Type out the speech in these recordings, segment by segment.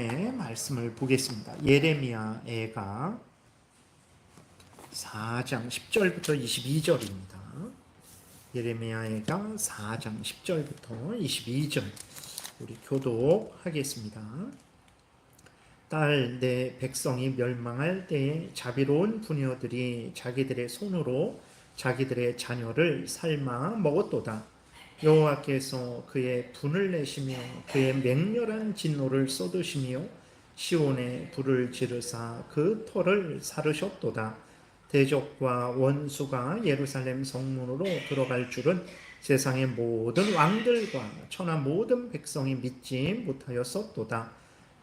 말씀을 보겠습니다. 예레미야가 4장 10절부터 22절입니다. 예레미야가 4장 10절부터 22절 우리 교독하겠습니다. 딸 내 백성이 멸망할 때에 자비로운 부녀들이 자기들의 손으로 자기들의 자녀를 삶아 먹었도다. 여호와께서 그의 분을 내시며 그의 맹렬한 진노를 쏟으시며 시온에 불을 지르사 그 터를 사르셨도다. 대적과 원수가 예루살렘 성문으로 들어갈 줄은 세상의 모든 왕들과 천하 모든 백성이 믿지 못하였었도다.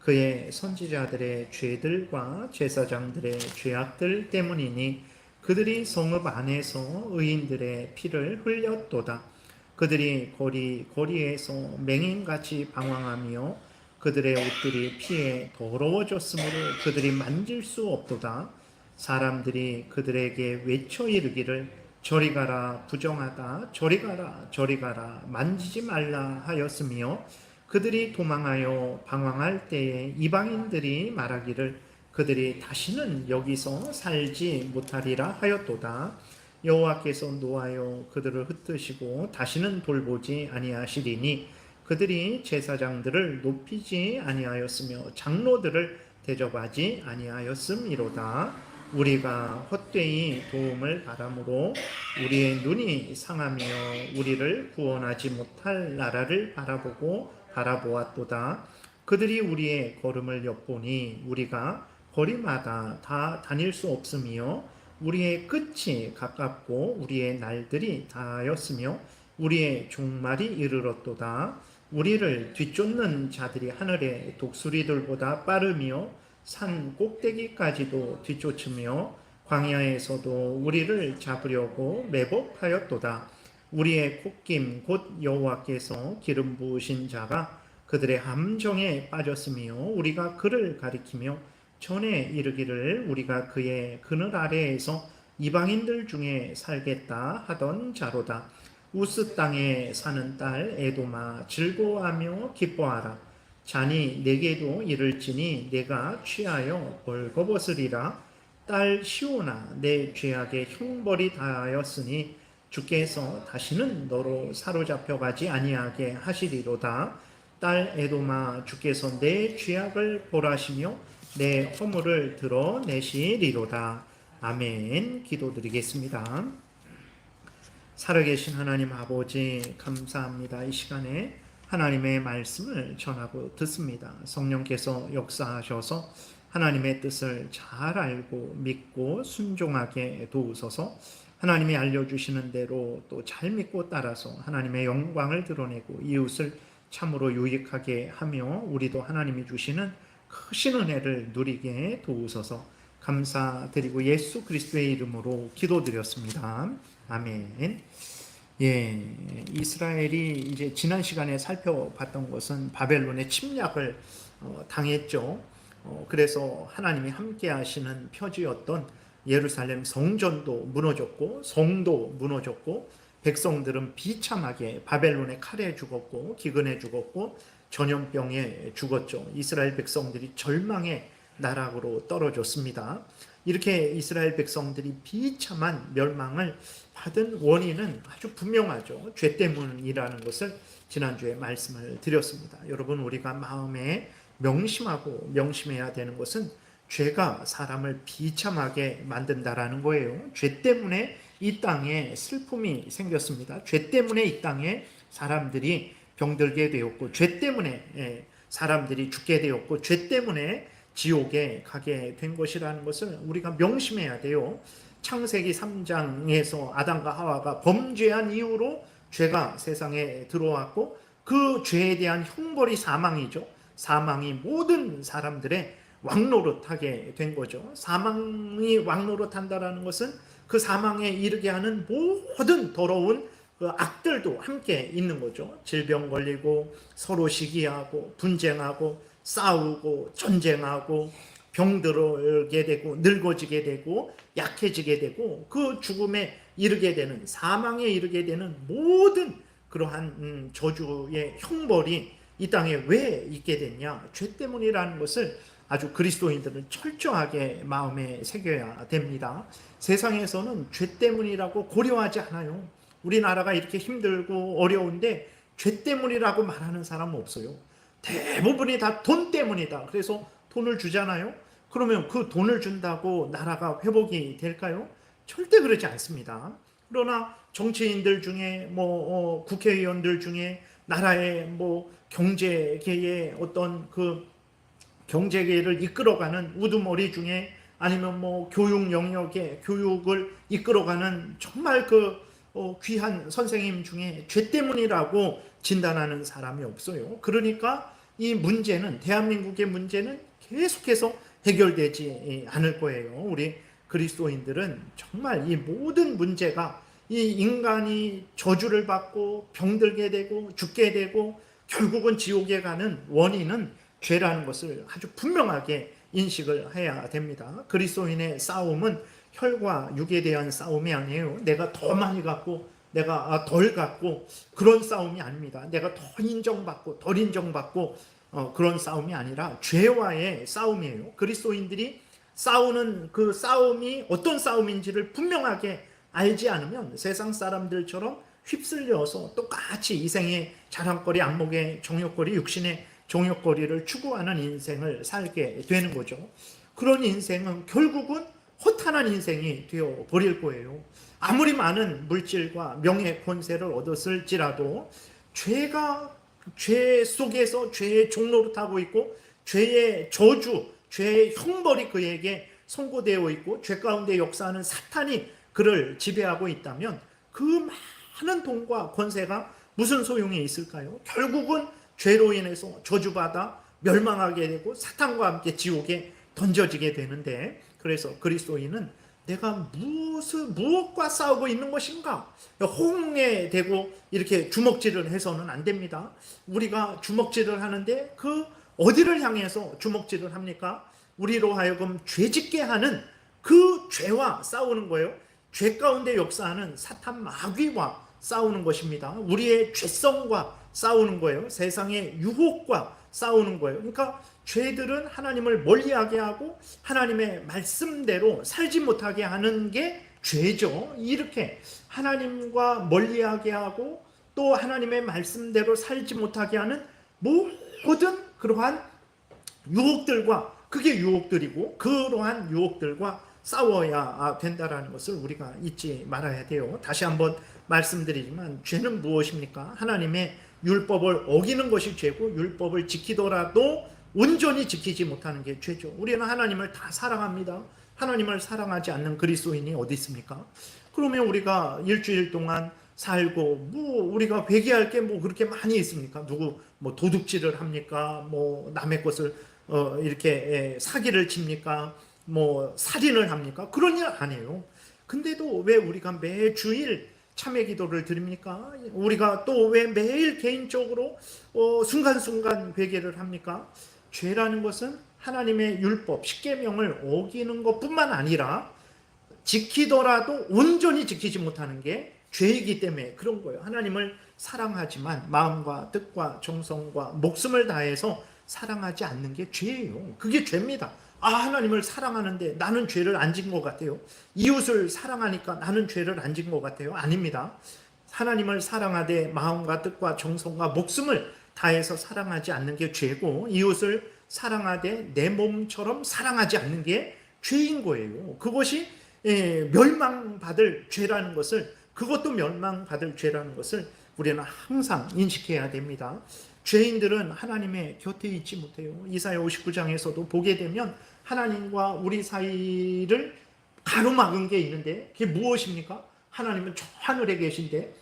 그의 선지자들의 죄들과 제사장들의 죄악들 때문이니 그들이 성읍 안에서 의인들의 피를 흘렸도다. 그들이 거리에서 맹인같이 방황하며 그들의 옷들이 피에 더러워졌으므로 그들이 만질 수 없도다. 사람들이 그들에게 외쳐 이르기를 저리 가라 부정하다 저리 가라 저리 가라 만지지 말라 하였으며 그들이 도망하여 방황할 때에 이방인들이 말하기를 그들이 다시는 여기서 살지 못하리라 하였도다. 여호와께서 노하여 그들을 흩으시고 다시는 돌보지 아니하시리니 그들이 제사장들을 높이지 아니하였으며 장로들을 대접하지 아니하였음이로다. 우리가 헛되이 도움을 바람으로 우리의 눈이 상하며 우리를 구원하지 못할 나라를 바라보았도다. 그들이 우리의 걸음을 엿보니 우리가 거리마다 다 다닐 수 없으며 우리의 끝이 가깝고 우리의 날들이 다하였으며 우리의 종말이 이르렀도다. 우리를 뒤쫓는 자들이 하늘의 독수리들보다 빠르며 산 꼭대기까지도 뒤쫓으며 광야에서도 우리를 잡으려고 매복하였도다. 우리의 콧김 곧 여호와께서 기름 부으신 자가 그들의 함정에 빠졌으며 우리가 그를 가리키며 전에 이르기를 우리가 그의 그늘 아래에서 이방인들 중에 살겠다 하던 자로다. 우스 땅에 사는 딸 에돔아 즐거워하며 기뻐하라. 잔이 내게도 이를지니 내가 취하여 벌거벗으리라. 딸 시온아 내 죄악의 형벌이 다하였으니 주께서 다시는 너로 사로잡혀가지 아니하게 하시리로다. 딸 에돔아 주께서 내 죄악을 벌하시며 내 허물을 드러내시리로다. 아멘. 기도드리겠습니다. 살아계신 하나님 아버지 감사합니다. 이 시간에 하나님의 말씀을 전하고 듣습니다. 성령께서 역사하셔서 하나님의 뜻을 잘 알고 믿고 순종하게 도우소서. 하나님이 알려주시는 대로 또 잘 믿고 따라서 하나님의 영광을 드러내고 이웃을 참으로 유익하게 하며 우리도 하나님이 주시는 크신 은혜를 누리게 도우소서. 감사드리고 예수 그리스도의 이름으로 기도드렸습니다. 아멘. 이스라엘이 이제 지난 시간에 살펴봤던 것은 바벨론의 침략을 당했죠. 그래서 하나님이 함께 하시는 표지였던 예루살렘 성전도 무너졌고 성도 무너졌고 백성들은 비참하게 바벨론의 칼에 죽었고 기근에 죽었고 전염병에 죽었죠. 이스라엘 백성들이 절망의 나락으로 떨어졌습니다. 이렇게 이스라엘 백성들이 비참한 멸망을 받은 원인은 아주 분명하죠. 죄 때문이라는 것을 지난주에 말씀을 드렸습니다. 여러분, 우리가 마음에 명심하고 명심해야 되는 것은 죄가 사람을 비참하게 만든다라는 거예요. 죄 때문에 이 땅에 슬픔이 생겼습니다. 죄 때문에 이 땅에 사람들이 병들게 되었고, 죄 때문에 사람들이 죽게 되었고, 죄 때문에 지옥에 가게 된 것이라는 것을 우리가 명심해야 돼요. 창세기 3장에서 아담과 하와가 범죄한 이후로 죄가 세상에 들어왔고 그 죄에 대한 형벌이 사망이죠. 사망이 모든 사람들의 왕노릇하게 된 거죠. 사망이 왕노릇한다라는 것은 그 사망에 이르게 하는 모든 더러운 그 악들도 함께 있는 거죠. 질병 걸리고 서로 시기하고 분쟁하고 싸우고 전쟁하고 병들게 되고 늙어지게 되고 약해지게 되고 그 죽음에 이르게 되는 사망에 이르게 되는 모든 그러한 저주의 형벌이 이 땅에 왜 있게 됐냐? 죄 때문이라는 것을 아주 그리스도인들은 철저하게 마음에 새겨야 됩니다. 세상에서는 죄 때문이라고 고려하지 않아요. 우리나라가 이렇게 힘들고 어려운데 죄 때문이라고 말하는 사람은 없어요. 대부분이 다 돈 때문이다. 그래서 돈을 주잖아요. 그러면 그 돈을 준다고 나라가 회복이 될까요? 절대 그러지 않습니다. 그러나 정치인들 중에 국회의원들 중에 나라의 경제계의 어떤 그 경제계를 이끌어가는 우두머리 중에 아니면 교육 영역의 교육을 이끌어가는 정말 귀한 선생님 중에 죄 때문이라고 진단하는 사람이 없어요. 그러니까 이 문제는, 대한민국의 문제는 계속해서 해결되지 않을 거예요. 우리 그리스도인들은 정말 이 모든 문제가 이 인간이 저주를 받고 병들게 되고 죽게 되고 결국은 지옥에 가는 원인은 죄라는 것을 아주 분명하게 인식을 해야 됩니다. 그리스도인의 싸움은 혈과 육에 대한 싸움이 아니에요. 내가 더 많이 갖고 내가 덜 갖고 그런 싸움이 아닙니다. 내가 더 인정받고 덜 인정받고 그런 싸움이 아니라 죄와의 싸움이에요. 그리스도인들이 싸우는 그 싸움이 어떤 싸움인지를 분명하게 알지 않으면 세상 사람들처럼 휩쓸려서 똑같이 이생의 자랑거리, 안목의 정욕거리, 육신의 정욕거리를 추구하는 인생을 살게 되는 거죠. 그런 인생은 결국은 허탄한 인생이 되어 버릴 거예요. 아무리 많은 물질과 명예, 권세를 얻었을지라도 죄 속에서 죄의 종로를 타고 있고 죄의 저주, 죄의 형벌이 그에게 선고되어 있고 죄 가운데 역사하는 사탄이 그를 지배하고 있다면 그 많은 돈과 권세가 무슨 소용이 있을까요? 결국은 죄로 인해서 저주받아 멸망하게 되고 사탄과 함께 지옥에 던져지게 되는데, 그래서 그리스도인은 내가 무엇과 싸우고 있는 것인가? 호응에 대고 이렇게 주먹질을 해서는 안 됩니다. 우리가 주먹질을 하는데 그 어디를 향해서 주먹질을 합니까? 우리로 하여금 죄짓게 하는 그 죄와 싸우는 거예요. 죄 가운데 역사하는 사탄 마귀와 싸우는 것입니다. 우리의 죄성과 싸우는 거예요. 세상의 유혹과 싸우는 거예요. 그러니까 죄들은 하나님을 멀리하게 하고 하나님의 말씀대로 살지 못하게 하는 게 죄죠. 이렇게 하나님과 멀리하게 하고 또 하나님의 말씀대로 살지 못하게 하는 모든 그러한 유혹들과, 그게 유혹들이고 그러한 유혹들과 싸워야 된다는 것을 우리가 잊지 말아야 돼요. 다시 한번 말씀드리지만 죄는 무엇입니까? 하나님의 율법을 어기는 것이 죄고 율법을 지키더라도 온전히 지키지 못하는 게 죄죠. 우리는 하나님을 다 사랑합니다. 하나님을 사랑하지 않는 그리스도인이 어디 있습니까? 그러면 우리가 일주일 동안 살고 우리가 회개할 게 그렇게 많이 있습니까? 누구 도둑질을 합니까? 남의 것을 이렇게 사기를 칩니까? 살인을 합니까? 그런 일 안 해요. 근데도 왜 우리가 매주일 참회 기도를 드립니까? 우리가 또 왜 매일 개인적으로 순간순간 회개를 합니까? 죄라는 것은 하나님의 율법, 십계명을 어기는 것뿐만 아니라 지키더라도 온전히 지키지 못하는 게 죄이기 때문에 그런 거예요. 하나님을 사랑하지만 마음과 뜻과 정성과 목숨을 다해서 사랑하지 않는 게 죄예요. 그게 죄입니다. 하나님을 사랑하는데 나는 죄를 안 진 것 같아요. 이웃을 사랑하니까 나는 죄를 안 진 것 같아요. 아닙니다. 하나님을 사랑하되 마음과 뜻과 정성과 목숨을 다해서 사랑하지 않는 게 죄고, 이웃을 사랑하되 내 몸처럼 사랑하지 않는 게 죄인 거예요. 그것이 멸망받을 죄라는 것을, 그것도 멸망받을 죄라는 것을 우리는 항상 인식해야 됩니다. 죄인들은 하나님의 곁에 있지 못해요. 이사야 59장에서도 보게 되면 하나님과 우리 사이를 가로막은 게 있는데 그게 무엇입니까? 하나님은 저 하늘에 계신데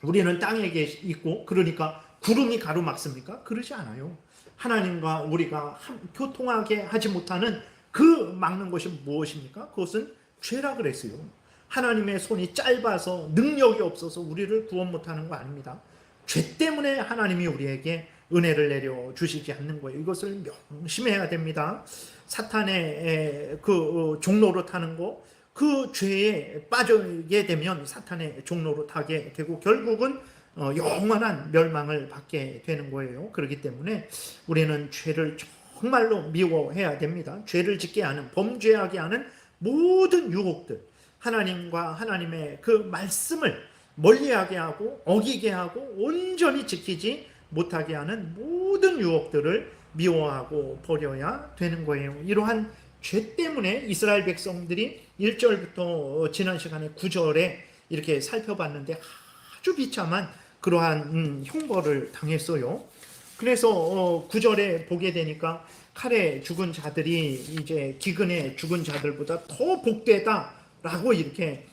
우리는 땅에 있고, 그러니까 구름이 가로막습니까? 그러지 않아요. 하나님과 우리가 교통하게 하지 못하는 그 막는 것이 무엇입니까? 그것은 죄라 그랬어요. 하나님의 손이 짧아서 능력이 없어서 우리를 구원 못하는 거 아닙니다. 죄 때문에 하나님이 우리에게 은혜를 내려 주시지 않는 거예요. 이것을 명심해야 됩니다. 사탄의 그 종로로 타는 거, 그 죄에 빠지게 되면 사탄의 종로로 타게 되고 결국은 영원한 멸망을 받게 되는 거예요. 그렇기 때문에 우리는 죄를 정말로 미워해야 됩니다. 죄를 짓게 하는, 범죄하게 하는 모든 유혹들, 하나님과 하나님의 그 말씀을 멀리하게 하고 어기게 하고 온전히 지키지 못하게 하는 모든 유혹들을 미워하고 버려야 되는 거예요. 이러한 죄 때문에 이스라엘 백성들이 1절부터 지난 시간에 9절에 이렇게 살펴봤는데 아주 비참한 그러한 형벌을 당했어요. 그래서 9절에 보게 되니까 칼에 죽은 자들이 이제 기근에 죽은 자들보다 더 복되다라고 이렇게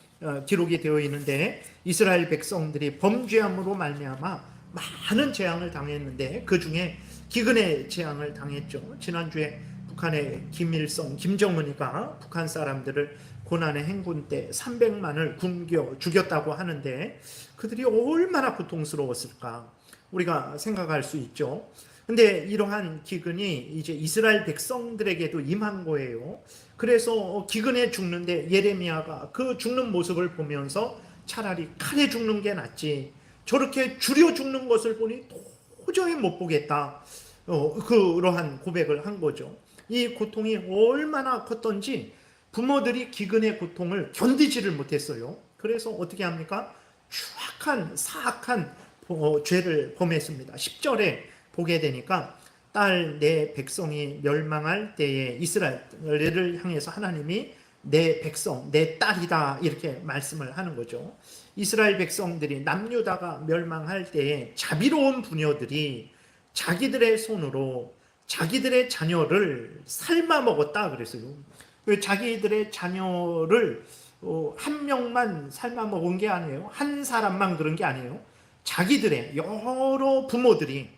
기록이 되어 있는데, 이스라엘 백성들이 범죄함으로 말미암아 많은 재앙을 당했는데 그 중에 기근의 재앙을 당했죠. 지난주에 북한의 김일성, 김정은이가 북한 사람들을 고난의 행군 때 300만을 굶겨 죽였다고 하는데 그들이 얼마나 고통스러웠을까 우리가 생각할 수 있죠. 근데 이러한 기근이 이제 이스라엘 백성들에게도 임한 거예요. 그래서 기근에 죽는데 예레미야가 그 죽는 모습을 보면서 차라리 칼에 죽는 게 낫지, 저렇게 줄여 죽는 것을 보니 도저히 못 보겠다, 그러한 고백을 한 거죠. 이 고통이 얼마나 컸던지 부모들이 기근의 고통을 견디지를 못했어요. 그래서 어떻게 합니까? 추악한 사악한 죄를 범했습니다. 10절에 보게 되니까 딸 내 백성이 멸망할 때에 이스라엘을 향해서 하나님이 내 백성, 내 딸이다 이렇게 말씀을 하는 거죠. 이스라엘 백성들이 남유다가 멸망할 때에 자비로운 부녀들이 자기들의 손으로 자기들의 자녀를 삶아 먹었다 그랬어요. 자기들의 자녀를 한 명만 삶아 먹은 게 아니에요. 한 사람만 그런 게 아니에요. 자기들의 여러 부모들이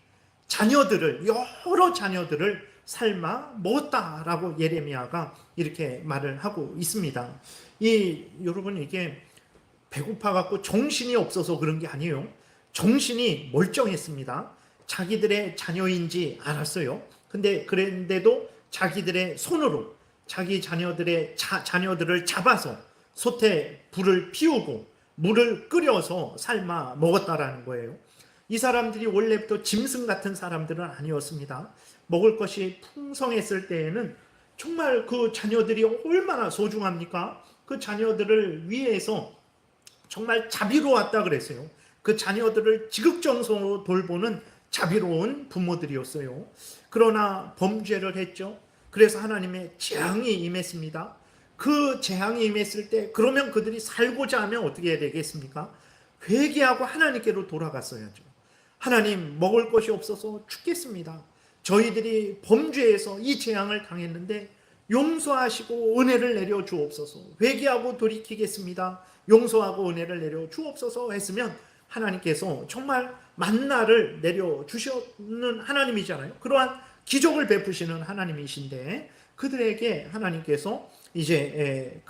여러 자녀들을 삶아 먹었다라고 예레미야가 이렇게 말을 하고 있습니다. 여러분, 이게 배고파 갖고 정신이 없어서 그런 게 아니에요. 정신이 멀쩡했습니다. 자기들의 자녀인지 알았어요. 근데 그런데도 자기들의 손으로 자기 자녀들을 잡아서 솥에 불을 피우고 물을 끓여서 삶아 먹었다라는 거예요. 이 사람들이 원래부터 짐승 같은 사람들은 아니었습니다. 먹을 것이 풍성했을 때에는 정말 그 자녀들이 얼마나 소중합니까? 그 자녀들을 위해서 정말 자비로웠다 그랬어요. 그 자녀들을 지극정성으로 돌보는 자비로운 부모들이었어요. 그러나 범죄를 했죠. 그래서 하나님의 재앙이 임했습니다. 그 재앙이 임했을 때 그러면 그들이 살고자 하면 어떻게 해야 되겠습니까? 회개하고 하나님께로 돌아갔어야죠. 하나님, 먹을 것이 없어서 죽겠습니다. 저희들이 범죄해서 이 재앙을 당했는데 용서하시고 은혜를 내려 주옵소서. 회개하고 돌이키겠습니다. 용서하고 은혜를 내려 주옵소서 했으면 하나님께서 정말 만나를 내려 주시는 하나님이잖아요. 그러한 기적을 베푸시는 하나님이신데 그들에게 하나님께서 이제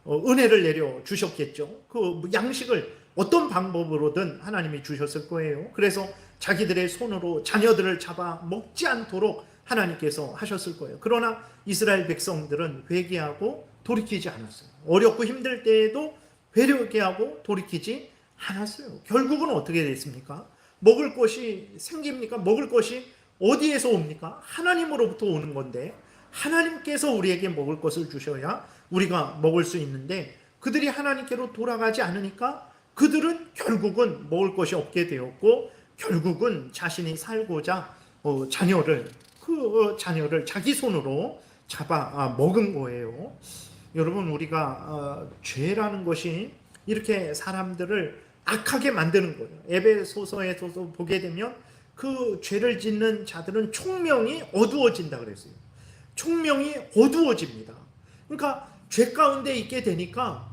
은혜를 내려 주셨겠죠. 그 양식을 어떤 방법으로든 하나님이 주셨을 거예요. 그래서 자기들의 손으로 자녀들을 잡아 먹지 않도록 하나님께서 하셨을 거예요. 그러나 이스라엘 백성들은 회개하고 돌이키지 않았어요. 어렵고 힘들 때에도 회개하고 돌이키지 않았어요. 결국은 어떻게 됐습니까? 먹을 것이 생깁니까? 먹을 것이 어디에서 옵니까? 하나님으로부터 오는 건데 하나님께서 우리에게 먹을 것을 주셔야 우리가 먹을 수 있는데 그들이 하나님께로 돌아가지 않으니까 그들은 결국은 먹을 것이 없게 되었고 결국은 자신이 살고자 자녀를 자기 손으로 잡아 먹은 거예요. 여러분, 우리가 죄라는 것이 이렇게 사람들을 악하게 만드는 거예요. 에베소서에서도 보게 되면 그 죄를 짓는 자들은 총명이 어두워진다 그랬어요. 총명이 어두워집니다. 그러니까 죄 가운데 있게 되니까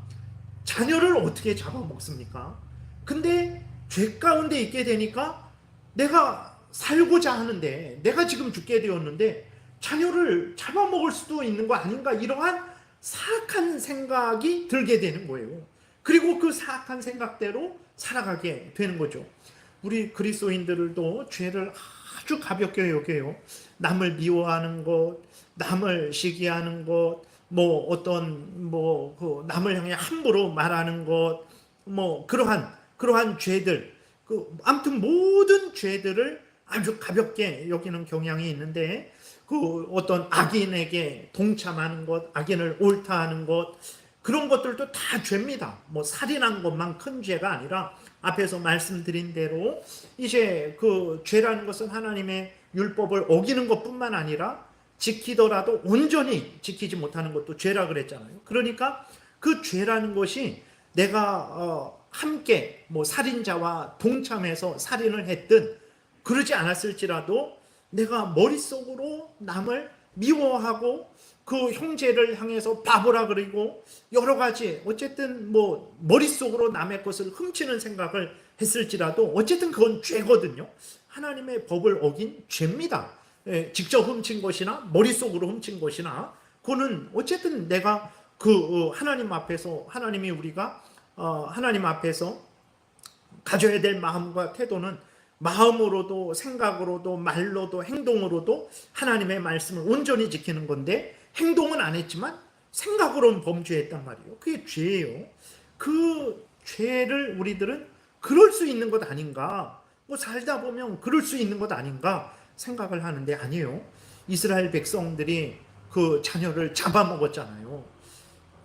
자녀를 어떻게 잡아먹습니까? 근데 죄 가운데 있게 되니까 내가 살고자 하는데 내가 지금 죽게 되었는데 자녀를 잡아먹을 수도 있는 거 아닌가, 이러한 사악한 생각이 들게 되는 거예요. 그리고 그 사악한 생각대로 살아가게 되는 거죠. 우리 그리스도인들도 죄를 아주 가볍게 여겨요. 남을 미워하는 것, 남을 시기하는 것, 남을 향해 함부로 말하는 것, 그러한 죄들, 아무튼 모든 죄들을 아주 가볍게 여기는 경향이 있는데, 어떤 악인에게 동참하는 것, 악인을 옳다하는 것, 그런 것들도 다 죄입니다. 뭐 살인한 것만 큰 죄가 아니라 앞에서 말씀드린 대로 이제 죄라는 것은 하나님의 율법을 어기는 것뿐만 아니라 지키더라도 온전히 지키지 못하는 것도 죄라 그랬잖아요. 그러니까 그 죄라는 것이 내가 함께 뭐 살인자와 동참해서 살인을 했든 그러지 않았을지라도 내가 머릿속으로 남을 미워하고 그 형제를 향해서 바보라 그리고 여러 가지 어쨌든 뭐 머릿속으로 남의 것을 훔치는 생각을 했을지라도 어쨌든 그건 죄거든요. 하나님의 법을 어긴 죄입니다. 직접 훔친 것이나 머릿속으로 훔친 것이나 그거는 어쨌든 내가 하나님 앞에서 하나님이 우리가 하나님 앞에서 가져야 될 마음과 태도는 마음으로도 생각으로도 말로도 행동으로도 하나님의 말씀을 온전히 지키는 건데 행동은 안 했지만 생각으로는 범죄했단 말이에요. 그게 죄예요. 그 죄를 우리들은 그럴 수 있는 것 아닌가, 뭐 살다 보면 그럴 수 있는 것 아닌가 생각을 하는데 아니에요. 이스라엘 백성들이 그 자녀를 잡아먹었잖아요.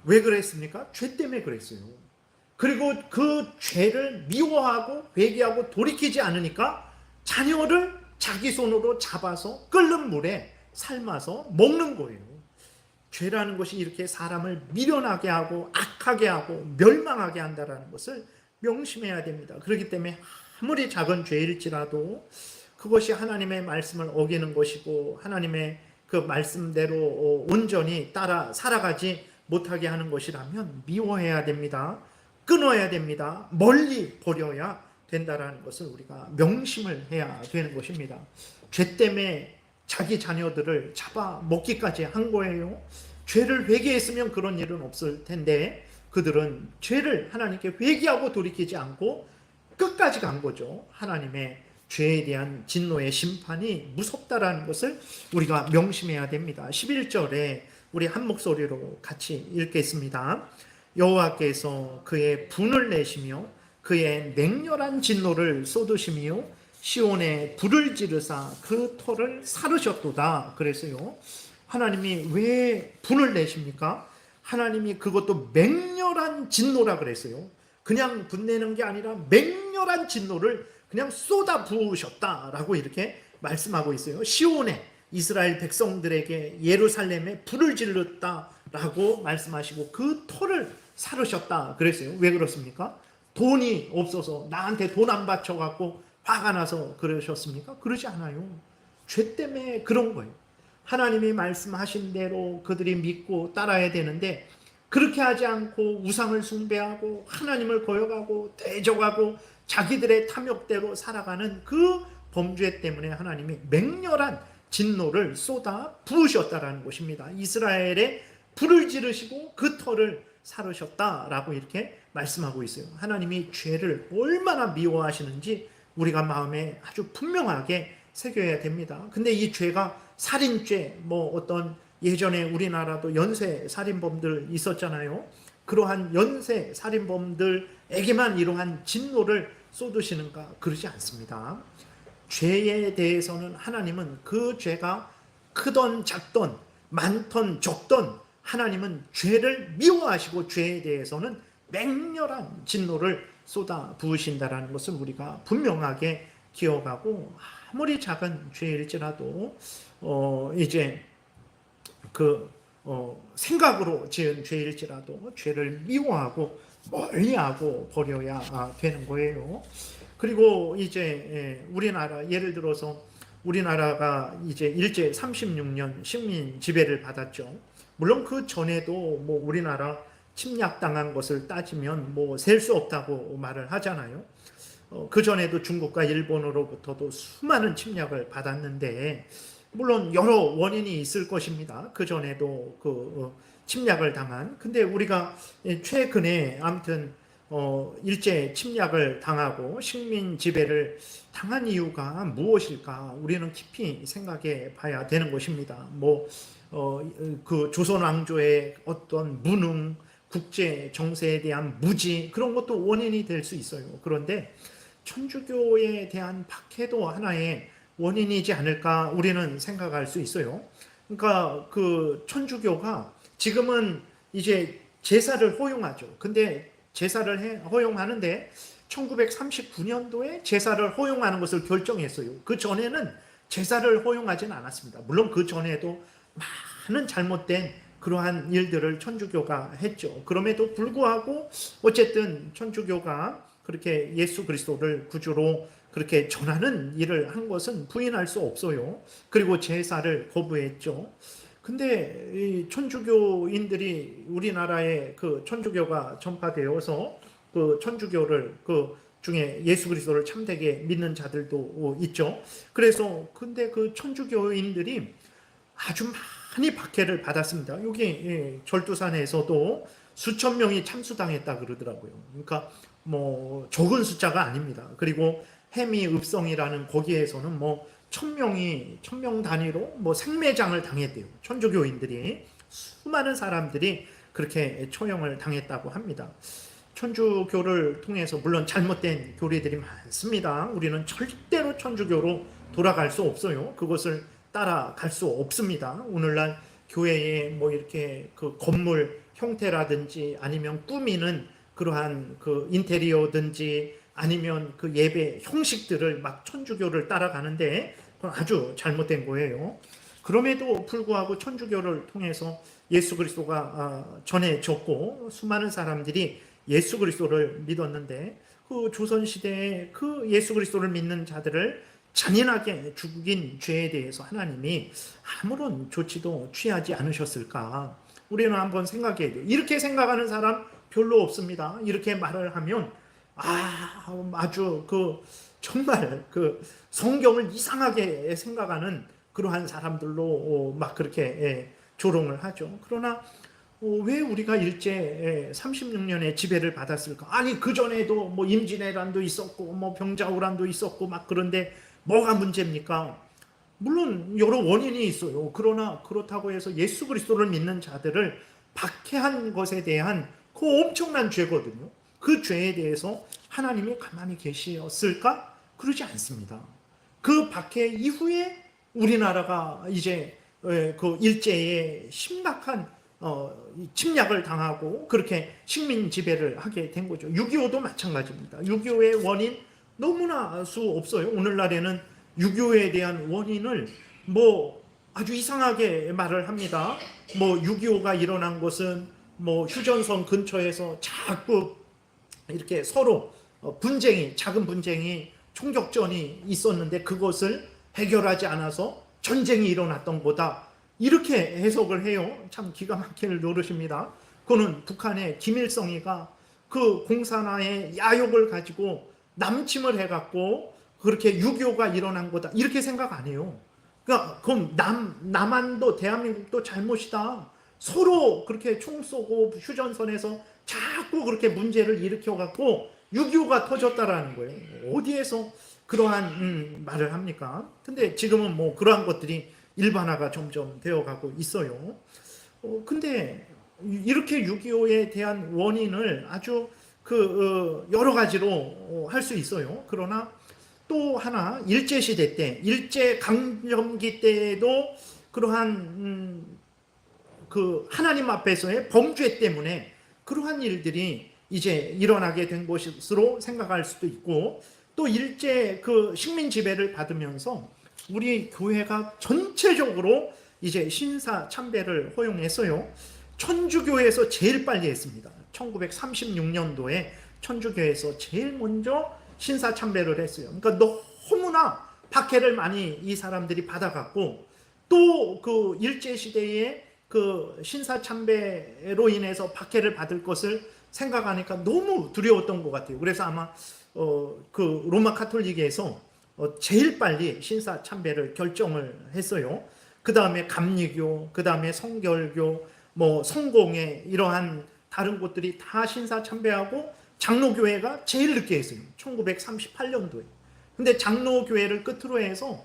왜 그랬습니까? 죄 때문에 그랬어요. 그리고 그 죄를 미워하고 회개하고 돌이키지 않으니까 자녀를 자기 손으로 잡아서 끓는 물에 삶아서 먹는 거예요. 죄라는 것이 이렇게 사람을 미련하게 하고 악하게 하고 멸망하게 한다는 것을 명심해야 됩니다. 그렇기 때문에 아무리 작은 죄일지라도 그것이 하나님의 말씀을 어기는 것이고 하나님의 그 말씀대로 온전히 따라 살아가지 못하게 하는 것이라면 미워해야 됩니다. 끊어야 됩니다. 멀리 버려야 된다는 것을 우리가 명심을 해야 되는 것입니다. 죄 때문에 자기 자녀들을 잡아먹기까지 한 거예요. 죄를 회개했으면 그런 일은 없을 텐데 그들은 죄를 하나님께 회개하고 돌이키지 않고 끝까지 간 거죠. 하나님의 죄에 대한 진노의 심판이 무섭다라는 것을 우리가 명심해야 됩니다. 11절에 우리 한 목소리로 같이 읽겠습니다. 여호와께서 그의 분을 내시며 그의 맹렬한 진노를 쏟으시며 시온에 불을 지르사 그 터를 사르셨도다. 그래서요, 하나님이 왜 분을 내십니까? 하나님이 그것도 맹렬한 진노라 그랬어요. 그냥 분내는 게 아니라 맹렬한 진노를 그냥 쏟아 부으셨다라고 이렇게 말씀하고 있어요. 시온에 이스라엘 백성들에게 예루살렘에 불을 질렀다라고 말씀하시고 그 터를 사르셨다 그랬어요. 왜 그렇습니까? 돈이 없어서 나한테 돈 안 바쳐갖고 화가 나서 그러셨습니까? 그러지 않아요. 죄 때문에 그런 거예요. 하나님이 말씀하신 대로 그들이 믿고 따라야 되는데 그렇게 하지 않고 우상을 숭배하고 하나님을 거역하고 대적하고 자기들의 탐욕대로 살아가는 그 범죄 때문에 하나님이 맹렬한 진노를 쏟아 부으셨다라는 것입니다. 이스라엘에 불을 지르시고 그 터를 사르셨다라고 이렇게 말씀하고 있어요. 하나님이 죄를 얼마나 미워하시는지 우리가 마음에 아주 분명하게 새겨야 됩니다. 근데 이 죄가 살인죄, 뭐 어떤 예전에 우리나라도 연쇄 살인범들 있었잖아요. 그러한 연쇄 살인범들에게만 이러한 진노를 쏟으시는가? 그러지 않습니다. 죄에 대해서는 하나님은 그 죄가 크던 작던 많던 적던 하나님은 죄를 미워하시고 죄에 대해서는 맹렬한 진노를 쏟아 부으신다라는 것을 우리가 분명하게 기억하고 아무리 작은 죄일지라도 이제 생각으로 지은 죄일지라도 죄를 미워하고 멀리하고 버려야 되는 거예요. 그리고 이제 우리나라 예를 들어서 우리나라가 이제 일제 36년 식민 지배를 받았죠. 물론 그 전에도 뭐 우리나라 침략당한 것을 따지면 뭐 셀 수 없다고 말을 하잖아요. 그 전에도 중국과 일본으로부터도 수많은 침략을 받았는데 물론 여러 원인이 있을 것입니다. 그 전에도 침략을 당한. 근데 우리가 최근에 아무튼 일제 침략을 당하고 식민 지배를 당한 이유가 무엇일까? 우리는 깊이 생각해 봐야 되는 것입니다. 그 조선 왕조의 어떤 무능, 국제 정세에 대한 무지 그런 것도 원인이 될 수 있어요. 그런데 천주교에 대한 박해도 하나의 원인이지 않을까 우리는 생각할 수 있어요. 그러니까 그 천주교가 지금은 이제 제사를 허용하죠. 근데 제사를 허용하는데 1939년도에 제사를 허용하는 것을 결정했어요. 그 전에는 제사를 허용하지는 않았습니다. 물론 그 전에도 많은 잘못된 그러한 일들을 천주교가 했죠. 그럼에도 불구하고 어쨌든 천주교가 그렇게 예수 그리스도를 구주로 그렇게 전하는 일을 한 것은 부인할 수 없어요. 그리고 제사를 거부했죠. 근데 이 천주교인들이 우리나라에 그 천주교가 전파되어서 그 천주교를 그 중에 예수 그리스도를 참되게 믿는 자들도 있죠. 그래서 근데 그 천주교인들이 아주 많이 박해를 받았습니다. 여기 절두산에서도 수천 명이 참수당했다 그러더라고요. 그러니까 뭐 적은 숫자가 아닙니다. 그리고 해미 읍성이라는 거기에서는 뭐 1000명 단위로 뭐 생매장을 당했대요. 천주교인들이 수많은 사람들이 그렇게 처형을 당했다고 합니다. 천주교를 통해서 물론 잘못된 교리들이 많습니다. 우리는 절대로 천주교로 돌아갈 수 없어요. 그것을 따라갈 수 없습니다. 오늘날 교회에 뭐 이렇게 그 건물 형태라든지 아니면 꾸미는 그러한 그 인테리어든지 아니면 그 예배 형식들을 막 천주교를 따라가는데 그건 아주 잘못된 거예요. 그럼에도 불구하고 천주교를 통해서 예수 그리스도가 전해졌고 수많은 사람들이 예수 그리스도를 믿었는데 그 조선시대에 그 예수 그리스도를 믿는 자들을 잔인하게 죽인 죄에 대해서 하나님이 아무런 조치도 취하지 않으셨을까? 우리는 한번 생각해야 돼요. 이렇게 생각하는 사람 별로 없습니다. 이렇게 말을 하면 아주 그 정말 그 성경을 이상하게 생각하는 그러한 사람들로 막 그렇게 조롱을 하죠. 그러나 왜 우리가 일제 36년의 지배를 받았을까? 아니 그 전에도 뭐 임진왜란도 있었고 뭐 병자호란도 있었고 막 그런데 뭐가 문제입니까? 물론 여러 원인이 있어요. 그러나 그렇다고 해서 예수 그리스도를 믿는 자들을 박해한 것에 대한 그 엄청난 죄거든요. 그 죄에 대해서 하나님이 가만히 계셨을까? 그러지 않습니다. 그 박해 이후에 우리나라가 이제 그 일제에 심각한 침략을 당하고 그렇게 식민 지배를 하게 된 거죠. 6.25도 마찬가지입니다. 6.25의 원인 너무나 알 수 없어요. 오늘날에는 6.25에 대한 원인을 뭐 아주 이상하게 말을 합니다. 뭐 6.25가 일어난 것은 뭐 휴전선 근처에서 자꾸 이렇게 서로 분쟁이 작은 분쟁이 총격전이 있었는데 그것을 해결하지 않아서 전쟁이 일어났던 거다. 이렇게 해석을 해요. 참 기가 막힐 노릇입니다. 그거는 북한의 김일성이가 그 공산화의 야욕을 가지고 남침을 해갖고 그렇게 6.25가 일어난 거다. 이렇게 생각 안 해요. 그러니까 그럼 남한도 대한민국도 잘못이다. 서로 그렇게 총 쏘고 휴전선에서 자꾸 그렇게 문제를 일으켜갖고 6.25가 터졌다라는 거예요. 어디에서 그러한 말을 합니까? 근데 지금은 뭐 그러한 것들이 일반화가 점점 되어가고 있어요. 근데 이렇게 6.25에 대한 원인을 아주 여러 가지로 할 수 있어요. 그러나 또 하나 일제시대 때, 일제강점기 때에도 그러한 그 하나님 앞에서의 범죄 때문에 그러한 일들이 이제 일어나게 된 것으로 생각할 수도 있고 또 일제 그 식민 지배를 받으면서 우리 교회가 전체적으로 이제 신사 참배를 허용했어요. 천주교에서 제일 빨리 했습니다. 1936년도에 천주교에서 제일 먼저 신사 참배를 했어요. 그러니까 너무나 박해를 많이 이 사람들이 받아갔고 또 그 일제 시대에 그 신사 참배로 인해서 박해를 받을 것을 생각하니까 너무 두려웠던 것 같아요. 그래서 아마 그 로마 카톨릭에서 제일 빨리 신사 참배를 결정을 했어요. 그 다음에 감리교, 그 다음에 성결교, 뭐 성공회 이러한 다른 곳들이 다 신사 참배하고 장로교회가 제일 늦게 했어요. 1938년도에. 근데 장로교회를 끝으로 해서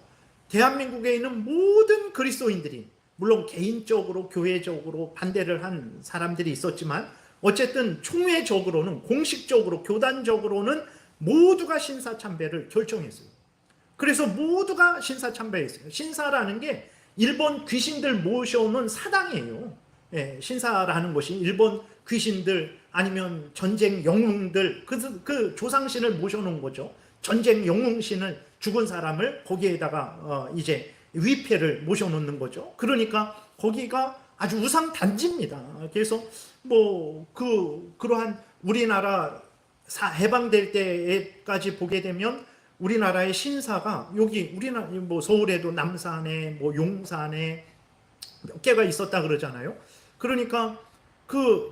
대한민국에 있는 모든 그리스도인들이 물론 개인적으로 교회적으로 반대를 한 사람들이 있었지만 어쨌든 총회적으로는 공식적으로 교단적으로는 모두가 신사참배를 결정했어요. 그래서 모두가 신사참배했어요. 신사라는 게 일본 귀신들 모셔오는 사당이에요. 예, 신사라는 것이 일본 귀신들 아니면 전쟁 영웅들 그 조상신을 모셔놓은 거죠. 전쟁 영웅신을 죽은 사람을 거기에다가 이제 위패를 모셔놓는 거죠. 그러니까 거기가 아주 우상 단지입니다. 그래서 뭐 그러한 우리나라 해방될 때까지 보게 되면 우리나라의 신사가 여기 우리나라 뭐 서울에도 남산에 뭐 용산에 몇 개가 있었다 그러잖아요. 그러니까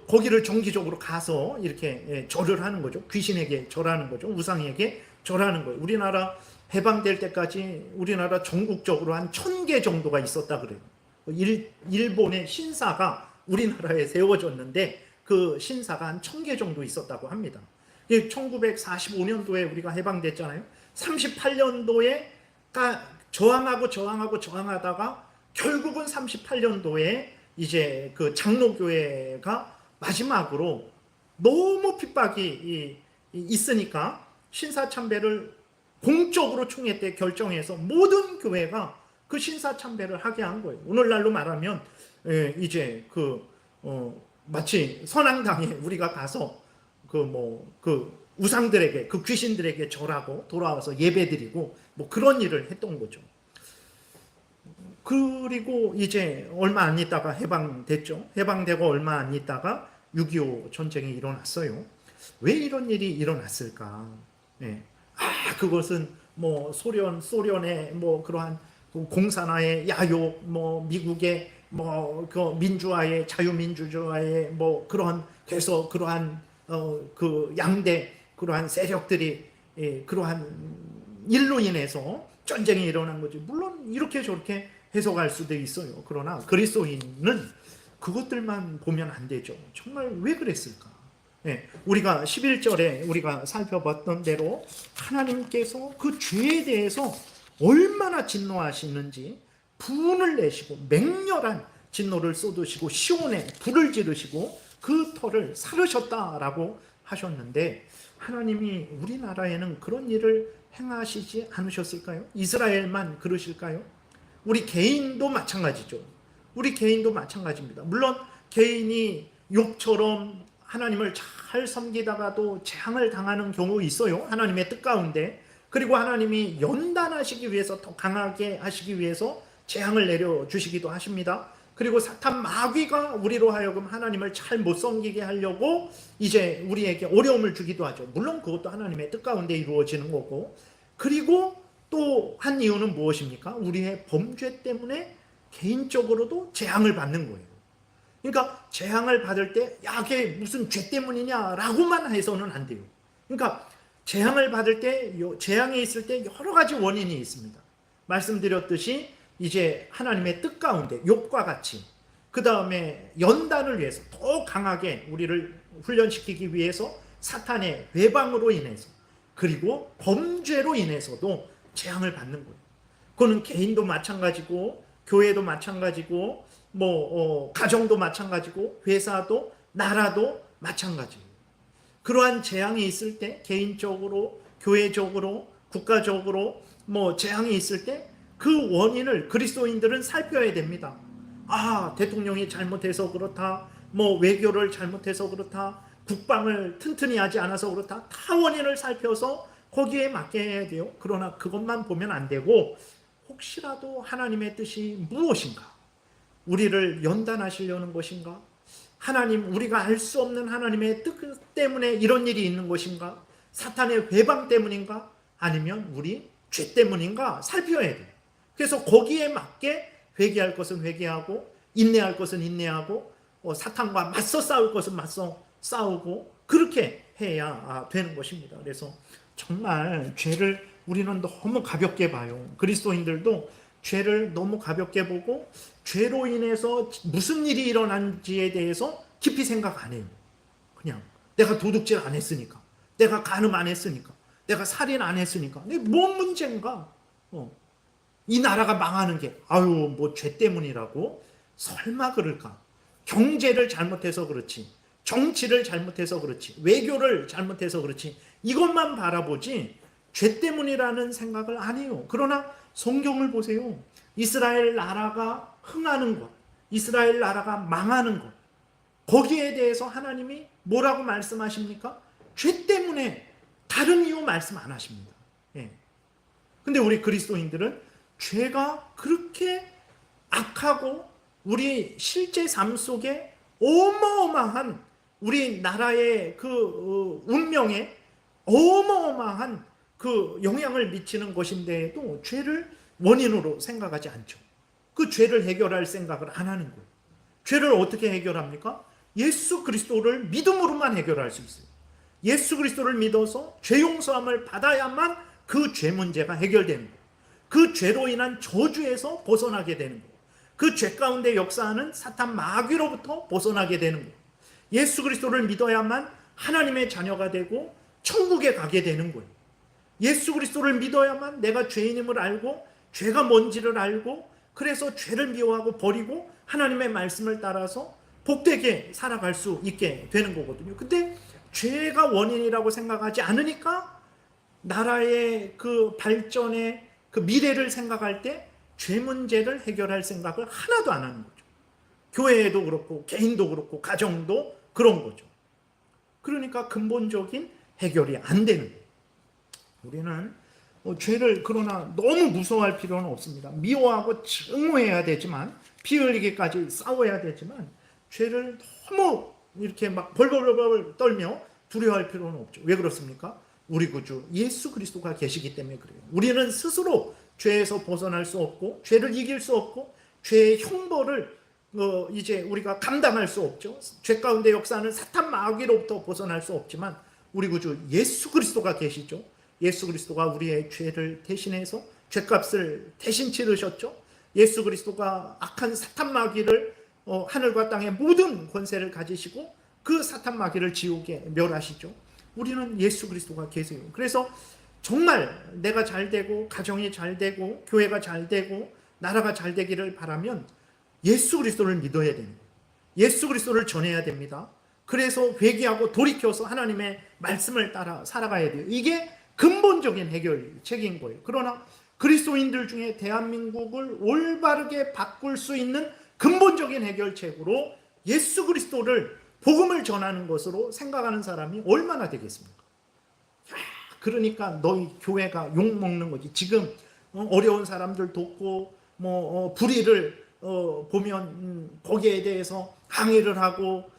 거기를 정기적으로 가서 이렇게 절을 하는 거죠. 귀신에게 절하는 거죠. 우상에게 절하는 거예요. 우리나라 해방될 때까지 우리나라 전국적으로 한 1000개 정도가 있었다 그래요. 일본의 신사가 우리나라에 세워졌는데 그 신사가 한 1000개 정도 있었다고 합니다. 1945년도에 우리가 해방됐잖아요. 38년도에 저항하다가 결국은 38년도에 이제 그 장로교회가 마지막으로 너무 핍박이 있으니까 신사참배를 공적으로 총회 때 결정해서 모든 교회가 그 신사참배를 하게 한 거예요. 오늘날로 말하면 이제 마치 선앙당에 우리가 가서 그 우상들에게 그 귀신들에게 절하고 돌아와서 예배드리고 뭐 그런 일을 했던 거죠. 그리고 이제 얼마 안 있다가 해방됐죠. 해방되고 얼마 안 있다가 6.25 전쟁이 일어났어요. 왜 이런 일이 일어났을까? 네. 그것은 뭐 소련의 뭐 그러한 공산화의 야욕, 뭐 미국의 뭐 그 민주화의 자유민주주의의 뭐 그래서 그러한 그 양대 그러한 세력들이 그러한 일로 인해서 전쟁이 일어난 거지. 물론 이렇게 저렇게 해석할 수도 있어요. 그러나 그리스도인은 그것들만 보면 안 되죠. 정말 왜 그랬을까? 우리가 11절에 우리가 살펴봤던 대로 하나님께서 그 죄에 대해서 얼마나 진노하시는지 분을 내시고 맹렬한 진노를 쏟으시고 시온에 불을 지르시고 그 터를 사르셨다라고 하셨는데 하나님이 우리나라에는 그런 일을 행하시지 않으셨을까요? 이스라엘만 그러실까요? 우리 개인도 마찬가지죠. 우리 개인도 마찬가지입니다. 물론 개인이 욥처럼 하나님을 잘 섬기다가도 재앙을 당하는 경우 있어요. 하나님의 뜻 가운데. 그리고 하나님이 연단하시기 위해서 더 강하게 하시기 위해서 재앙을 내려주시기도 하십니다. 그리고 사탄 마귀가 우리로 하여금 하나님을 잘 못 섬기게 하려고 이제 우리에게 어려움을 주기도 하죠. 물론 그것도 하나님의 뜻 가운데 이루어지는 거고. 그리고 또 한 이유는 무엇입니까? 우리의 범죄 때문에 개인적으로도 재앙을 받는 거예요. 그러니까 재앙을 받을 때 그게 무슨 죄 때문이냐라고만 해서는 안 돼요. 그러니까 재앙을 받을 때 재앙이 있을 때 여러 가지 원인이 있습니다. 말씀드렸듯이 이제 하나님의 뜻 가운데 욥과 같이 그 다음에 연단을 위해서 더 강하게 우리를 훈련시키기 위해서 사탄의 회방으로 인해서 그리고 범죄로 인해서도 재앙을 받는 거예요. 그거는 개인도 마찬가지고 교회도 마찬가지고 가정도 마찬가지고 회사도 나라도 마찬가지예요. 그러한 재앙이 있을 때 개인적으로 교회적으로 국가적으로 재앙이 있을 때 그 원인을 그리스도인들은 살펴야 됩니다. 대통령이 잘못해서 그렇다, 외교를 잘못해서 그렇다, 국방을 튼튼히 하지 않아서 그렇다, 다 원인을 살펴서 거기에 맞게 해야 돼요. 그러나 그것만 보면 안 되고 혹시라도 하나님의 뜻이 무엇인가? 우리를 연단하시려는 것인가? 하나님, 우리가 알 수 없는 하나님의 뜻 때문에 이런 일이 있는 것인가? 사탄의 회방 때문인가? 아니면 우리 죄 때문인가? 살펴야 돼요. 그래서 거기에 맞게 회개할 것은 회개하고 인내할 것은 인내하고 사탄과 맞서 싸울 것은 맞서 싸우고 그렇게 해야 되는 것입니다. 그래서 정말 죄를 우리는 너무 가볍게 봐요. 그리스도인들도 죄를 너무 가볍게 보고 죄로 인해서 무슨 일이 일어난지에 대해서 깊이 생각 안 해요. 그냥 내가 도둑질 안 했으니까, 내가 간음 안 했으니까, 내가 살인 안 했으니까, 뭔 문제인가? 이 나라가 망하는 게 죄 때문이라고? 설마 그럴까? 경제를 잘못해서 그렇지, 정치를 잘못해서 그렇지, 외교를 잘못해서 그렇지, 이것만 바라보지 죄 때문이라는 생각을 안 해요. 그러나 성경을 보세요. 이스라엘 나라가 흥하는 것, 이스라엘 나라가 망하는 것, 거기에 대해서 하나님이 뭐라고 말씀하십니까? 죄 때문에, 다른 이유 말씀 안 하십니다. 예. 근데 우리 그리스도인들은 죄가 그렇게 악하고 우리 실제 삶 속에 어마어마한, 우리 나라의 그 운명에 어마어마한 그 영향을 미치는 것인데도 죄를 원인으로 생각하지 않죠. 그 죄를 해결할 생각을 안 하는 거예요. 죄를 어떻게 해결합니까? 예수 그리스도를 믿음으로만 해결할 수 있어요. 예수 그리스도를 믿어서 죄 용서함을 받아야만 그 죄 문제가 해결되는 거예요. 그 죄로 인한 저주에서 벗어나게 되는 거예요. 그 죄 가운데 역사하는 사탄 마귀로부터 벗어나게 되는 거예요. 예수 그리스도를 믿어야만 하나님의 자녀가 되고 천국에 가게 되는 거예요. 예수 그리스도를 믿어야만 내가 죄인임을 알고 죄가 뭔지를 알고 그래서 죄를 미워하고 버리고 하나님의 말씀을 따라서 복되게 살아갈 수 있게 되는 거거든요. 근데 죄가 원인이라고 생각하지 않으니까 나라의 그 발전의 그 미래를 생각할 때 죄 문제를 해결할 생각을 하나도 안 하는 거죠. 교회에도 그렇고 개인도 그렇고 가정도 그런 거죠. 그러니까 근본적인 해결이 안 되는 거예요. 우리는 죄를 그러나 너무 무서워할 필요는 없습니다. 미워하고 증오해야 되지만, 피 흘리기까지 싸워야 되지만, 죄를 너무 이렇게 막 벌벌벌 떨며 두려워할 필요는 없죠. 왜 그렇습니까? 우리 구주 예수 그리스도가 계시기 때문에 그래요. 우리는 스스로 죄에서 벗어날 수 없고 죄를 이길 수 없고 죄의 형벌을 이제 우리가 감당할 수 없죠. 죄 가운데 역사하는 사탄 마귀로부터 벗어날 수 없지만 우리 구주 예수 그리스도가 계시죠. 예수 그리스도가 우리의 죄를 대신해서 죄값을 대신 치르셨죠. 예수 그리스도가 악한 사탄 마귀를 하늘과 땅의 모든 권세를 가지시고 그 사탄 마귀를 지옥에 멸하시죠. 우리는 예수 그리스도가 계세요. 그래서 정말 내가 잘 되고 가정이 잘 되고 교회가 잘 되고 나라가 잘 되기를 바라면 예수 그리스도를 믿어야 됩니다. 예수 그리스도를 전해야 됩니다. 그래서 회개하고 돌이켜서 하나님의 말씀을 따라 살아가야 돼요. 이게 근본적인 해결책인 거예요. 그러나 그리스도인들 중에 대한민국을 올바르게 바꿀 수 있는 근본적인 해결책으로 예수 그리스도를 복음을 전하는 것으로 생각하는 사람이 얼마나 되겠습니까? 그러니까 너희 교회가 욕먹는 거지. 지금 어려운 사람들 돕고 불의를 보면 거기에 대해서 항의를 하고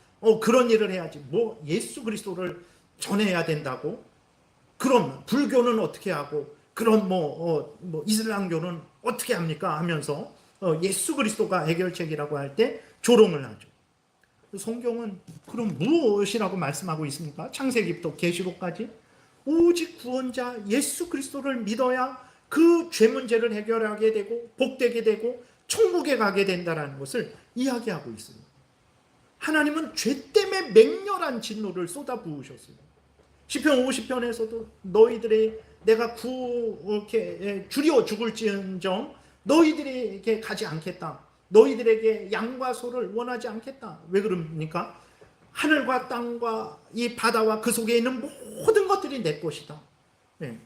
그런 일을 해야지. 예수 그리스도를 전해야 된다고? 그럼 불교는 어떻게 하고 그럼 이슬람교는 어떻게 합니까? 하면서 예수 그리스도가 해결책이라고 할 때 조롱을 하죠. 성경은 그럼 무엇이라고 말씀하고 있습니까? 창세기부터 계시록까지 오직 구원자 예수 그리스도를 믿어야 그 죄 문제를 해결하게 되고 복되게 되고 천국에 가게 된다는 것을 이야기하고 있어요. 하나님은 죄 때문에 맹렬한 진노를 쏟아부으셨어요. 시편 50편에서도 너희들이 내가 이렇게 줄여 죽을지언정 너희들에게 가지 않겠다. 너희들에게 양과 소를 원하지 않겠다. 왜 그럽니까? 하늘과 땅과 이 바다와 그 속에 있는 모든 것들이 내 것이다. 네.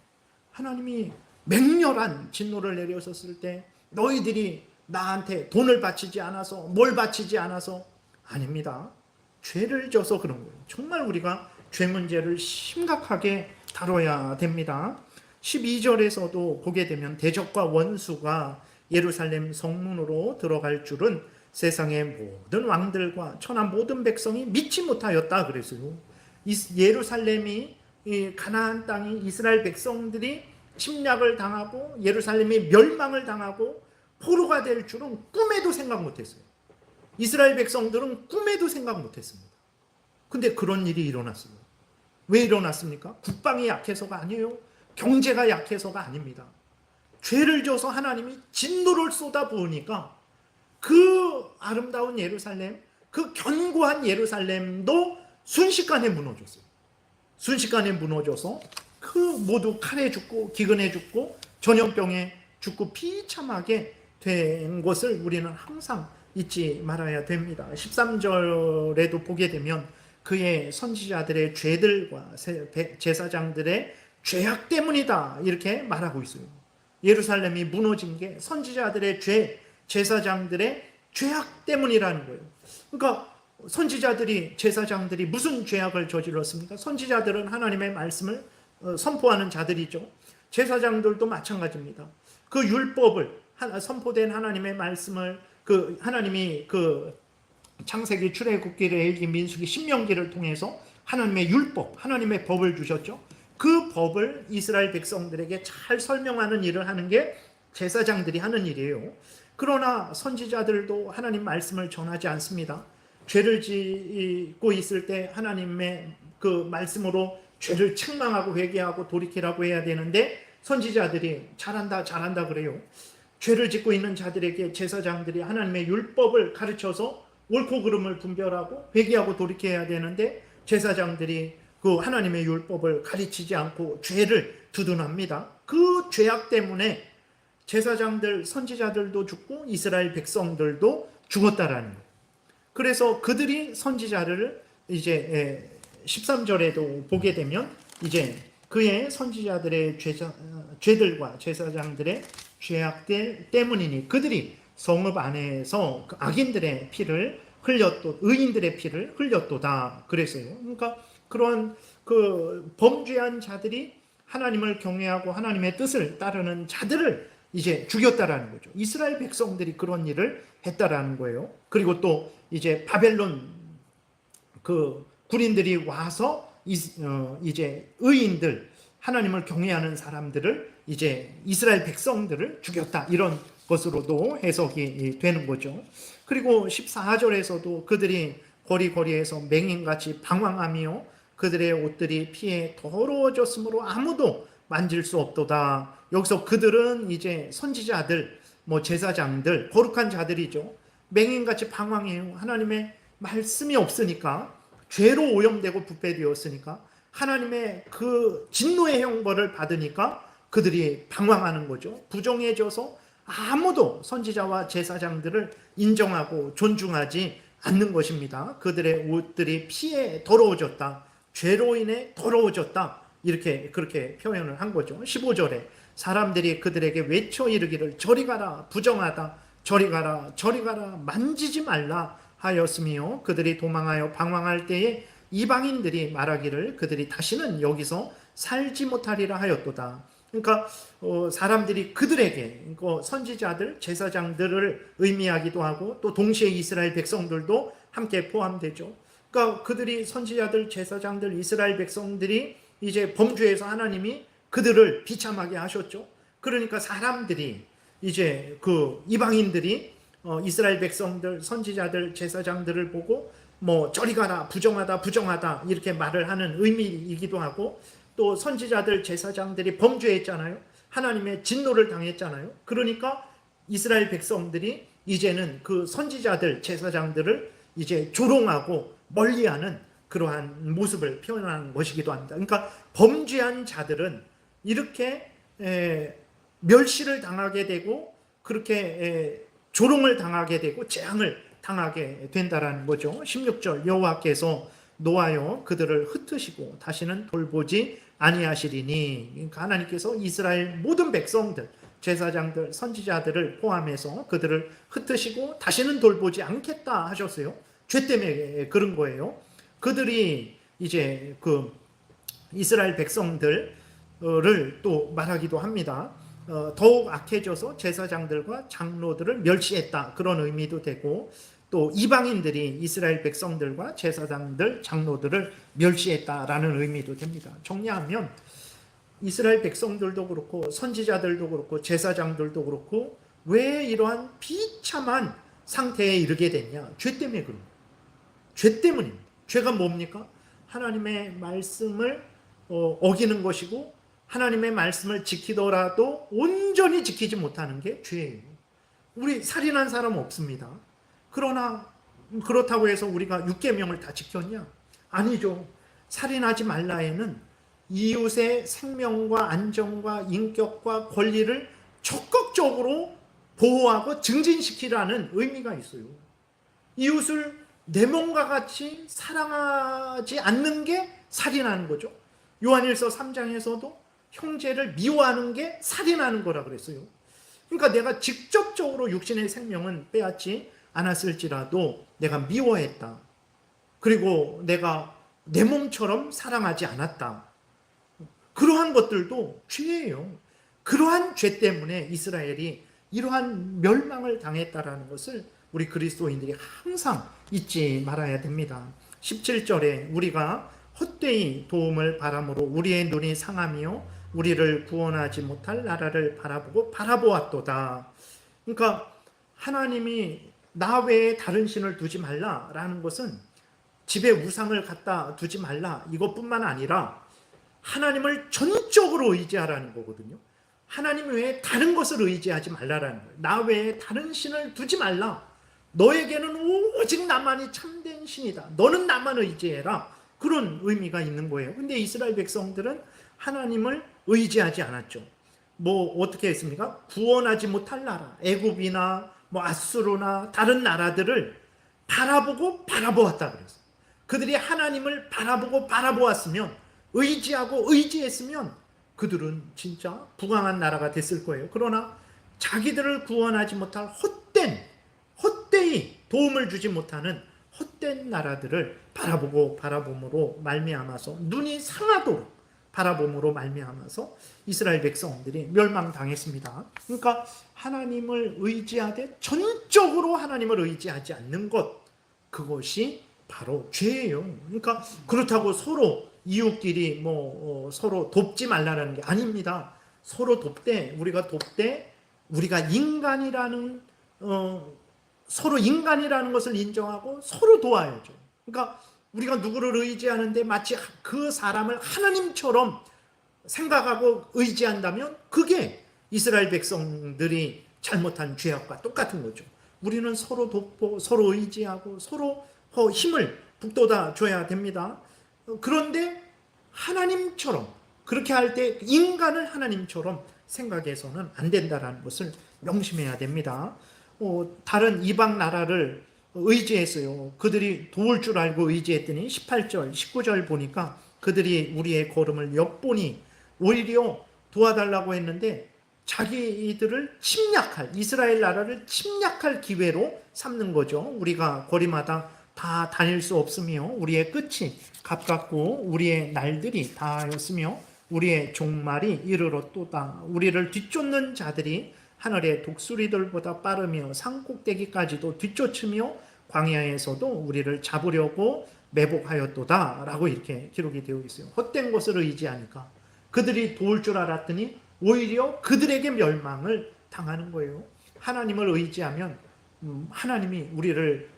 하나님이 맹렬한 진노를 내렸었을 때 너희들이 나한테 돈을 바치지 않아서 뭘 바치지 않아서 아닙니다. 죄를 져서 그런 거예요. 정말 우리가 죄 문제를 심각하게 다뤄야 됩니다. 12절에서도 보게 되면 대적과 원수가 예루살렘 성문으로 들어갈 줄은 세상의 모든 왕들과 천하 모든 백성이 믿지 못하였다 그랬어요. 예루살렘이 가나안 땅이 이스라엘 백성들이 침략을 당하고 예루살렘이 멸망을 당하고 포로가 될 줄은 꿈에도 생각 못했어요. 이스라엘 백성들은 꿈에도 생각 못했습니다. 근데 그런 일이 일어났어요. 왜 일어났습니까? 국방이 약해서가 아니에요. 경제가 약해서가 아닙니다. 죄를 져서 하나님이 진노를 쏟아부으니까 그 아름다운 예루살렘, 그 견고한 예루살렘도 순식간에 무너졌어요. 순식간에 무너져서 그 모두 칼에 죽고 기근에 죽고 전염병에 죽고 비참하게 된 것을 우리는 항상 잊지 말아야 됩니다. 13절에도 보게 되면 그의 선지자들의 죄들과 제사장들의 죄악 때문이다 이렇게 말하고 있어요. 예루살렘이 무너진 게 선지자들의 죄, 제사장들의 죄악 때문이라는 거예요. 그러니까 선지자들이, 제사장들이 무슨 죄악을 저질렀습니까? 선지자들은 하나님의 말씀을 선포하는 자들이죠. 제사장들도 마찬가지입니다. 그 율법을, 선포된 하나님의 말씀을, 하나님이 창세기, 출애굽기, 레위기, 민수기, 신명기를 통해서 하나님의 율법, 하나님의 법을 주셨죠. 그 법을 이스라엘 백성들에게 잘 설명하는 일을 하는 게 제사장들이 하는 일이에요. 그러나 선지자들도 하나님 말씀을 전하지 않습니다. 죄를 짓고 있을 때 하나님의 그 말씀으로 죄를 책망하고 회개하고 돌이키라고 해야 되는데 선지자들이 잘한다 그래요. 죄를 짓고 있는 자들에게 제사장들이 하나님의 율법을 가르쳐서 옳고 그름을 분별하고 회개하고 돌이켜야 되는데 제사장들이 그 하나님의 율법을 가르치지 않고 죄를 두둔합니다. 그 죄악 때문에 제사장들, 선지자들도 죽고 이스라엘 백성들도 죽었다라는 거예요. 그래서 그들이 선지자를 이제 13절에도 보게 되면 이제 그의 선지자들의 죄들과 제사장들의 죄악 때문이니 그들이 성읍 안에서 악인들의 피를 의인들의 피를 흘렸도다 그랬어요. 그러니까 그런 범죄한 자들이 하나님을 경외하고 하나님의 뜻을 따르는 자들을 이제 죽였다라는 거죠. 이스라엘 백성들이 그런 일을 했다라는 거예요. 그리고 또 이제 바벨론 군인들이 와서 이제 의인들, 하나님을 경외하는 사람들을 이제 이스라엘 백성들을 죽였다 이런 것으로도 해석이 되는 거죠. 그리고 14절에서도 그들이 거리거리에서 맹인같이 방황하며 그들의 옷들이 피에 더러워졌으므로 아무도 만질 수 없도다. 여기서 그들은 이제 선지자들, 제사장들, 거룩한 자들이죠. 맹인같이 방황해요. 하나님의 말씀이 없으니까, 죄로 오염되고 부패되었으니까, 하나님의 그 진노의 형벌을 받으니까 그들이 방황하는 거죠. 부정해져서 아무도 선지자와 제사장들을 인정하고 존중하지 않는 것입니다. 그들의 옷들이 피에 더러워졌다. 죄로 인해 더러워졌다. 그렇게 표현을 한 거죠. 15절에 사람들이 그들에게 외쳐 이르기를 저리 가라 부정하다 저리 가라 저리 가라 만지지 말라 하였으며 그들이 도망하여 방황할 때에 이방인들이 말하기를 그들이 다시는 여기서 살지 못하리라 하였도다. 그러니까 사람들이 그들에게 선지자들, 제사장들을 의미하기도 하고 또 동시에 이스라엘 백성들도 함께 포함되죠. 그러니까 그들이 선지자들, 제사장들, 이스라엘 백성들이 이제 범죄해서 하나님이 그들을 비참하게 하셨죠. 그러니까 사람들이 이제 이방인들이 이스라엘 백성들, 선지자들, 제사장들을 보고 저리 가라 부정하다 이렇게 말을 하는 의미이기도 하고 또 선지자들, 제사장들이 범죄했잖아요. 하나님의 진노를 당했잖아요. 그러니까 이스라엘 백성들이 이제는 그 선지자들, 제사장들을 이제 조롱하고 멀리하는 그러한 모습을 표현하는 것이기도 합니다. 그러니까 범죄한 자들은 이렇게 멸시를 당하게 되고 그렇게 조롱을 당하게 되고 재앙을 당하게 된다라는 거죠. 16절 여호와께서 노하여 그들을 흩으시고 다시는 돌보지 아니하시리니. 그러니까 하나님께서 이스라엘 모든 백성들, 제사장들, 선지자들을 포함해서 그들을 흩으시고 다시는 돌보지 않겠다 하셨어요. 죄 때문에 그런 거예요. 그들이 이제 이스라엘 백성들을 또 말하기도 합니다. 더욱 악해져서 제사장들과 장로들을 멸시했다 그런 의미도 되고 또 이방인들이 이스라엘 백성들과 제사장들, 장로들을 멸시했다라는 의미도 됩니다. 정리하면 이스라엘 백성들도 그렇고 선지자들도 그렇고 제사장들도 그렇고 왜 이러한 비참한 상태에 이르게 됐냐? 죄 때문에 그런 거예요. 죄 때문입니다. 죄가 뭡니까? 하나님의 말씀을 어기는 것이고 하나님의 말씀을 지키더라도 온전히 지키지 못하는 게 죄예요. 우리 살인한 사람 없습니다. 그러나 그렇다고 해서 우리가 6계명을 다 지켰냐? 아니죠. 살인하지 말라에는 이웃의 생명과 안전과 인격과 권리를 적극적으로 보호하고 증진시키라는 의미가 있어요. 이웃을 내 몸과 같이 사랑하지 않는 게 살인하는 거죠. 요한일서 3장에서도 형제를 미워하는 게 살인하는 거라 그랬어요. 그러니까 내가 직접적으로 육신의 생명은 빼앗지 않았을지라도 내가 미워했다. 그리고 내가 내 몸처럼 사랑하지 않았다. 그러한 것들도 죄예요. 그러한 죄 때문에 이스라엘이 이러한 멸망을 당했다라는 것을 우리 그리스도인들이 항상 잊지 말아야 됩니다. 17절에 우리가 헛되이 도움을 바람으로 우리의 눈이 상하며 우리를 구원하지 못할 나라를 바라보고 바라보았도다. 그러니까 하나님이 나 외에 다른 신을 두지 말라라는 것은 집에 우상을 갖다 두지 말라 이것뿐만 아니라 하나님을 전적으로 의지하라는 거거든요. 하나님 외에 다른 것을 의지하지 말라라는 거예요. 나 외에 다른 신을 두지 말라. 너에게는 오직 나만이 참된 신이다. 너는 나만 의지해라. 그런 의미가 있는 거예요. 근데 이스라엘 백성들은 하나님을 의지하지 않았죠. 뭐 어떻게 했습니까? 구원하지 못할 나라, 애굽이나 뭐 아수르나 다른 나라들을 바라보고 바라보았다 그랬어요. 그들이 하나님을 바라보고 바라보았으면, 의지하고 의지했으면 그들은 진짜 부강한 나라가 됐을 거예요. 그러나 자기들을 구원하지 못할 헛되이 도움을 주지 못하는 헛된 나라들을 바라보고 바라봄으로 말미암아서 눈이 상하도록 바라봄으로 말미암아서 이스라엘 백성들이 멸망당했습니다. 그러니까 하나님을 의지하되 전적으로 하나님을 의지하지 않는 것, 그것이 바로 죄예요. 그러니까 그렇다고 서로 이웃끼리 서로 돕지 말라는 게 아닙니다. 서로 우리가 돕되 우리가 인간이라는 서로 인간이라는 것을 인정하고 서로 도와야죠. 그러니까 우리가 누구를 의지하는데 마치 그 사람을 하나님처럼 생각하고 의지한다면 그게 이스라엘 백성들이 잘못한 죄악과 똑같은 거죠. 우리는 서로 돕고 서로 의지하고 서로 힘을 북돋아 줘야 됩니다. 그런데 하나님처럼 그렇게 할 때 인간을 하나님처럼 생각해서는 안 된다는 것을 명심해야 됩니다. 다른 이방 나라를 의지했어요. 그들이 도울 줄 알고 의지했더니 18절, 19절 보니까 그들이 우리의 걸음을 엿보니 오히려 도와달라고 했는데 자기들을 이스라엘 나라를 침략할 기회로 삼는 거죠. 우리가 거리마다 다 다닐 수 없으며 우리의 끝이 가깝고 우리의 날들이 다하였으며 우리의 종말이 이르렀도다. 우리를 뒤쫓는 자들이 하늘의 독수리들보다 빠르며 산꼭대기까지도 뒤쫓으며 광야에서도 우리를 잡으려고 매복하였도다 라고 이렇게 기록이 되어 있어요. 헛된 것을 의지하니까 그들이 도울 줄 알았더니 오히려 그들에게 멸망을 당하는 거예요. 하나님을 의지하면 하나님이 우리를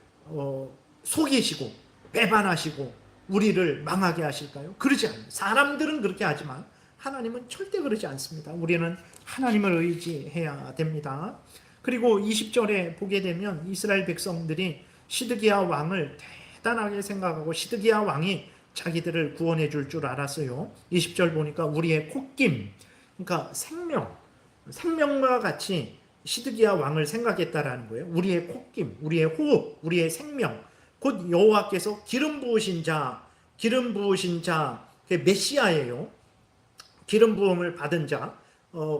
속이시고 배반하시고 우리를 망하게 하실까요? 그러지 않아요. 사람들은 그렇게 하지만 하나님은 절대 그러지 않습니다. 우리는 하나님을 의지해야 됩니다. 그리고 20절에 보게 되면 이스라엘 백성들이 시드기야 왕을 대단하게 생각하고 시드기야 왕이 자기들을 구원해 줄 줄 알았어요. 20절 보니까 우리의 콧김, 그러니까 생명과 같이 시드기야 왕을 생각했다라는 거예요. 우리의 콧김, 우리의 호흡, 우리의 생명, 곧 여호와께서 기름 부으신 자, 그게 메시아예요. 기름 부음을 받은 자,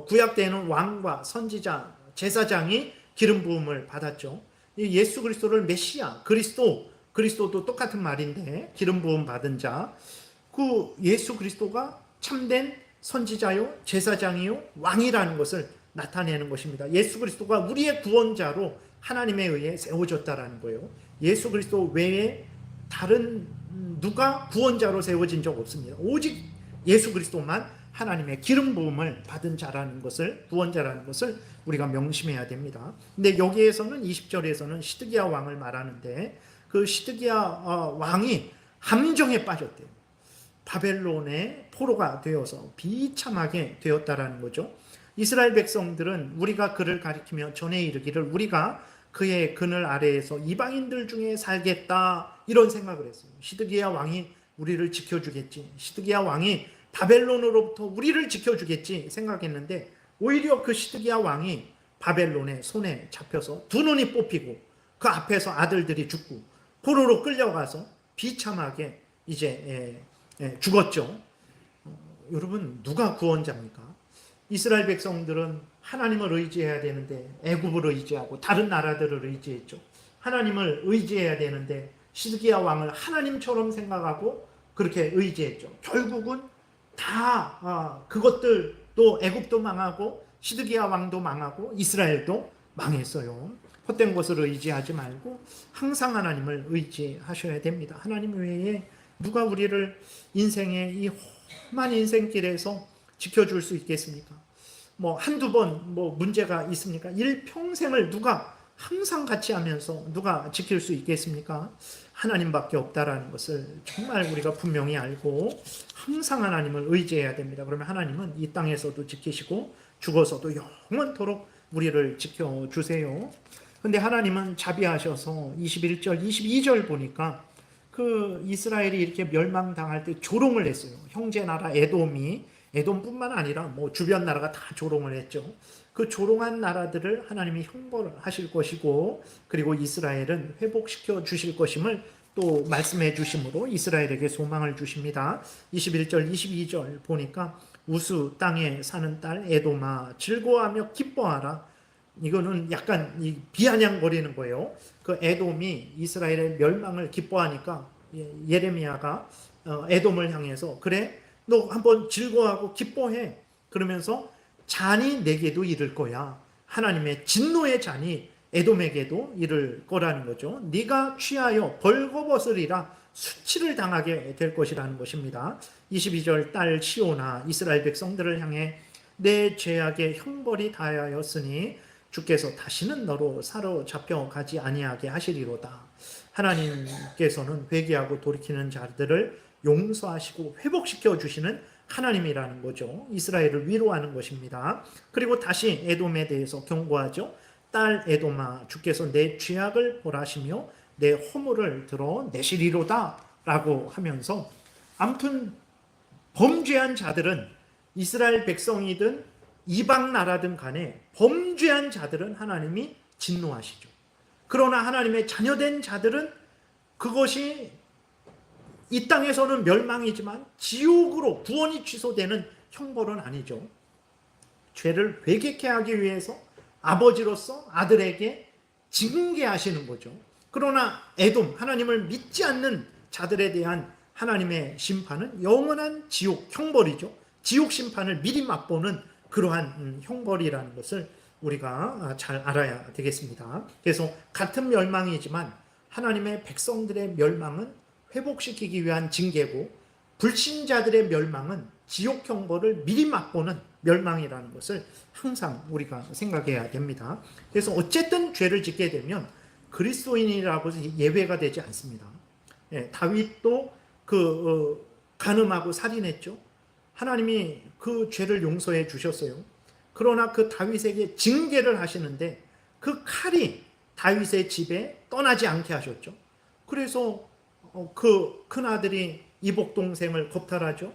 구약 때는 왕과 선지자, 제사장이 기름 부음을 받았죠. 예수 그리스도를 메시아, 그리스도도 똑같은 말인데 기름 부음 받은 자, 그 예수 그리스도가 참된 선지자요, 제사장이요, 왕이라는 것을 나타내는 것입니다. 예수 그리스도가 우리의 구원자로 하나님에 의해 세워졌다라는 거예요. 예수 그리스도 외에 다른 누가 구원자로 세워진 적 없습니다. 오직 예수 그리스도만 하나님의 기름 부음을 받은 자라는 것을, 구원자라는 것을 우리가 명심해야 됩니다. 근데 여기에서는 20절에서는 시드기야 왕을 말하는데 그 시드기야 왕이 함정에 빠졌대요. 바벨론의 포로가 되어서 비참하게 되었다라는 거죠. 이스라엘 백성들은 우리가 그를 가리키며 전에 이르기를 우리가 그의 그늘 아래에서 이방인들 중에 살겠다 이런 생각을 했어요. 시드기야 왕이 우리를 지켜주겠지, 시드기야 왕이 바벨론으로부터 우리를 지켜주겠지 생각했는데 오히려 그 시드기야 왕이 바벨론의 손에 잡혀서 두 눈이 뽑히고 그 앞에서 아들들이 죽고 포로로 끌려가서 비참하게 이제 죽었죠. 여러분, 누가 구원자입니까? 이스라엘 백성들은 하나님을 의지해야 되는데 애굽을 의지하고 다른 나라들을 의지했죠. 하나님을 의지해야 되는데 시드기야 왕을 하나님처럼 생각하고 그렇게 의지했죠. 결국은 다 그것들도 애굽도 망하고 시드기야 왕도 망하고 이스라엘도 망했어요. 헛된 것을 의지하지 말고 항상 하나님을 의지하셔야 됩니다. 하나님 외에 누가 우리를 인생의 이 험한 인생길에서 지켜줄 수 있겠습니까? 뭐 한두 번 문제가 있습니까? 일평생을 누가 항상 같이 하면서 누가 지킬 수 있겠습니까? 하나님밖에 없다라는 것을 정말 우리가 분명히 알고 항상 하나님을 의지해야 됩니다. 그러면 하나님은 이 땅에서도 지키시고 죽어서도 영원토록 우리를 지켜주세요. 근데 하나님은 자비하셔서 21절, 22절 보니까 그 이스라엘이 이렇게 멸망당할 때 조롱을 했어요. 형제 나라 에돔뿐만 아니라 주변 나라가 다 조롱을 했죠. 그 조롱한 나라들을 하나님이 형벌을 하실 것이고, 그리고 이스라엘은 회복시켜 주실 것임을 또 말씀해 주심으로 이스라엘에게 소망을 주십니다. 21절, 22절 보니까 우수 땅에 사는 딸 에돔아 즐거워하며 기뻐하라. 이거는 약간 비아냥거리는 거예요. 그 에돔이 이스라엘의 멸망을 기뻐하니까 예레미야가 에돔을 향해서 그래, 너 한번 즐거워하고 기뻐해. 그러면서 잔이 내게도 이를 거야. 하나님의 진노의 잔이 에돔에게도 이를 거라는 거죠. 네가 취하여 벌거벗으리라 수치를 당하게 될 것이라는 것입니다. 22절 딸 시온아 이스라엘 백성들을 향해 내 죄악의 형벌이 다하였으니 주께서 다시는 너로 사로잡혀 가지 아니하게 하시리로다. 하나님께서는 회개하고 돌이키는 자들을 용서하시고 회복시켜 주시는 하나님이라는 거죠. 이스라엘을 위로하는 것입니다. 그리고 다시 에돔에 대해서 경고하죠. 딸 에돔아 주께서 내 죄악을 벌하시며 내 허물을 드러내시리로다 라고 하면서, 아무튼 범죄한 자들은 이스라엘 백성이든 이방 나라든 간에 범죄한 자들은 하나님이 진노하시죠. 그러나 하나님의 자녀된 자들은 그것이 이 땅에서는 멸망이지만 지옥으로 구원이 취소되는 형벌은 아니죠. 죄를 회개케 하기 위해서 아버지로서 아들에게 징계하시는 거죠. 그러나 에돔, 하나님을 믿지 않는 자들에 대한 하나님의 심판은 영원한 지옥 형벌이죠. 지옥 심판을 미리 맛보는 그러한 형벌이라는 것을 우리가 잘 알아야 되겠습니다. 그래서 같은 멸망이지만 하나님의 백성들의 멸망은 회복시키기 위한 징계고, 불신자들의 멸망은 지옥 형벌을 미리 맛보는 멸망이라는 것을 항상 우리가 생각해야 됩니다. 그래서 어쨌든 죄를 짓게 되면 그리스도인이라고 해서 예외가 되지 않습니다. 다윗도 간음하고 살인했죠. 하나님이 그 죄를 용서해 주셨어요. 그러나 그 다윗에게 징계를 하시는데 그 칼이 다윗의 집에 떠나지 않게 하셨죠. 그래서 그 큰아들이 이복 동생을 겁탈하죠.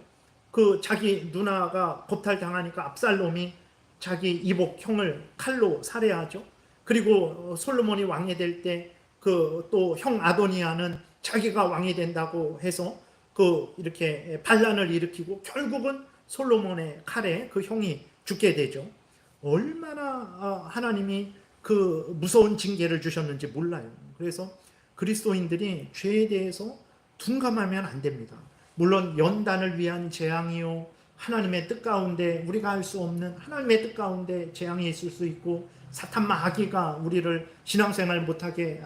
그 자기 누나가 겁탈당하니까 압살롬이 자기 이복 형을 칼로 살해하죠. 그리고 솔로몬이 왕이 될 때 그 또 형 아도니아는 자기가 왕이 된다고 해서 이렇게 반란을 일으키고 결국은 솔로몬의 칼에 그 형이 죽게 되죠. 얼마나 하나님이 그 무서운 징계를 주셨는지 몰라요. 그래서 그리스도인들이 죄에 대해서 둔감하면 안 됩니다. 물론 연단을 위한 재앙이요, 하나님의 뜻 가운데 우리가 할 수 없는 하나님의 뜻 가운데 재앙이 있을 수 있고, 사탄 마귀가 우리를 신앙생활 못하게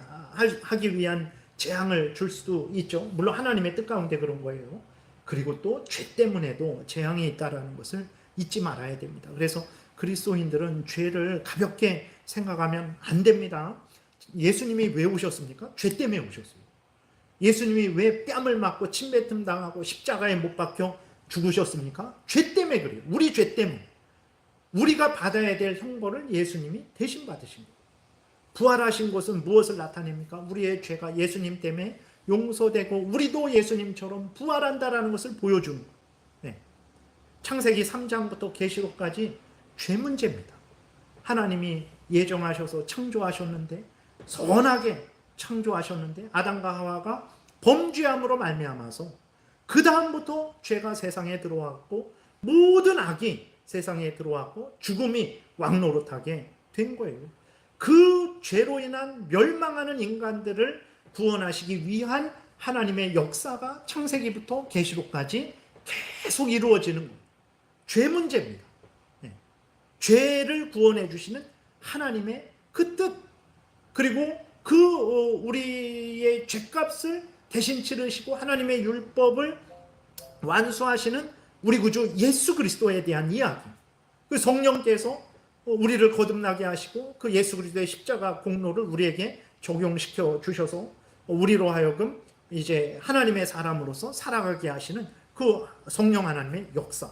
하기 위한 재앙을 줄 수도 있죠. 물론 하나님의 뜻 가운데 그런 거예요. 그리고 또 죄 때문에도 재앙이 있다는 것을 잊지 말아야 됩니다. 그래서 그리스도인들은 죄를 가볍게 생각하면 안 됩니다. 예수님이 왜 오셨습니까? 죄 때문에 오셨어요. 예수님이 왜 뺨을 맞고 침뱉음 당하고 십자가에 못 박혀 죽으셨습니까? 죄 때문에 그래요. 우리 죄 때문에. 우리가 받아야 될 형벌을 예수님이 대신 받으신 거예요. 부활하신 것은 무엇을 나타냅니까? 우리의 죄가 예수님 때문에 용서되고 우리도 예수님처럼 부활한다라는 것을 보여주는 거예요. 네. 창세기 3장부터 계시록까지 죄 문제입니다. 하나님이 예정하셔서 창조하셨는데 선하게 창조하셨는데 아담과 하와가 범죄함으로 말미암아서 그 다음부터 죄가 세상에 들어왔고 모든 악이 세상에 들어왔고 죽음이 왕노릇하게 된 거예요. 그 죄로 인한 멸망하는 인간들을 구원하시기 위한 하나님의 역사가 창세기부터 계시록까지 계속 이루어지는 거예요. 죄 문제입니다. 네. 죄를 구원해 주시는 하나님의 그 뜻, 그리고 그 우리의 죄값을 대신 치르시고 하나님의 율법을 완수하시는 우리 구주 예수 그리스도에 대한 이야기. 그 성령께서 우리를 거듭나게 하시고 그 예수 그리스도의 십자가 공로를 우리에게 적용시켜 주셔서 우리로 하여금 이제 하나님의 사람으로서 살아가게 하시는 그 성령 하나님의 역사.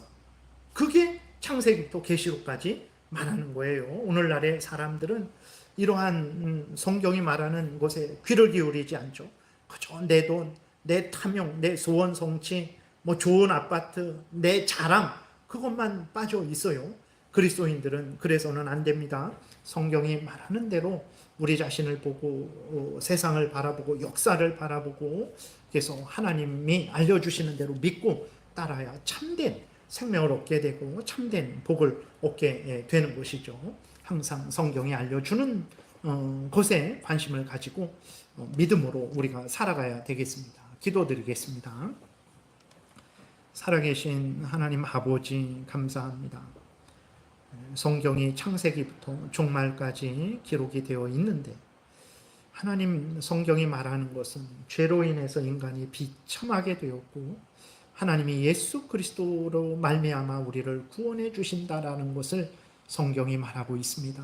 그게 창세기부터 계시록까지 말하는 거예요. 오늘날의 사람들은 이러한 성경이 말하는 것에 귀를 기울이지 않죠. 그저 내 돈, 내 탐욕, 내 소원 성취, 뭐 좋은 아파트, 내 자랑, 그것만 빠져 있어요. 그리스도인들은 그래서는 안 됩니다. 성경이 말하는 대로 우리 자신을 보고 세상을 바라보고 역사를 바라보고 그래서 하나님이 알려주시는 대로 믿고 따라야 참된 생명을 얻게 되고 참된 복을 얻게 되는 것이죠. 항상 성경이 알려주는 것에 관심을 가지고 믿음으로 우리가 살아가야 되겠습니다. 기도드리겠습니다. 살아계신 하나님 아버지 감사합니다. 성경이 창세기부터 종말까지 기록이 되어 있는데 하나님 성경이 말하는 것은 죄로 인해서 인간이 비참하게 되었고 하나님이 예수 그리스도로 말미암아 우리를 구원해 주신다라는 것을 성경이 말하고 있습니다.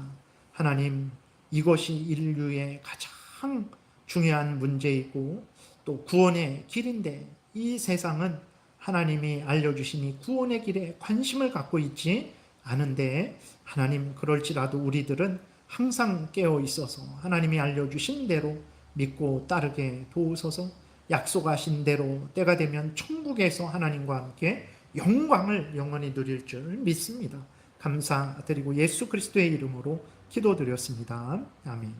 하나님, 이것이 인류의 가장 중요한 문제이고 또 구원의 길인데 이 세상은 하나님이 알려주신 이 구원의 길에 관심을 갖고 있지 않은데 하나님, 그럴지라도 우리들은 항상 깨어 있어서 하나님이 알려주신 대로 믿고 따르게 도우소서. 약속하신 대로 때가 되면 천국에서 하나님과 함께 영광을 영원히 누릴 줄 믿습니다. 감사드리고 예수 그리스도의 이름으로 기도드렸습니다. 아멘.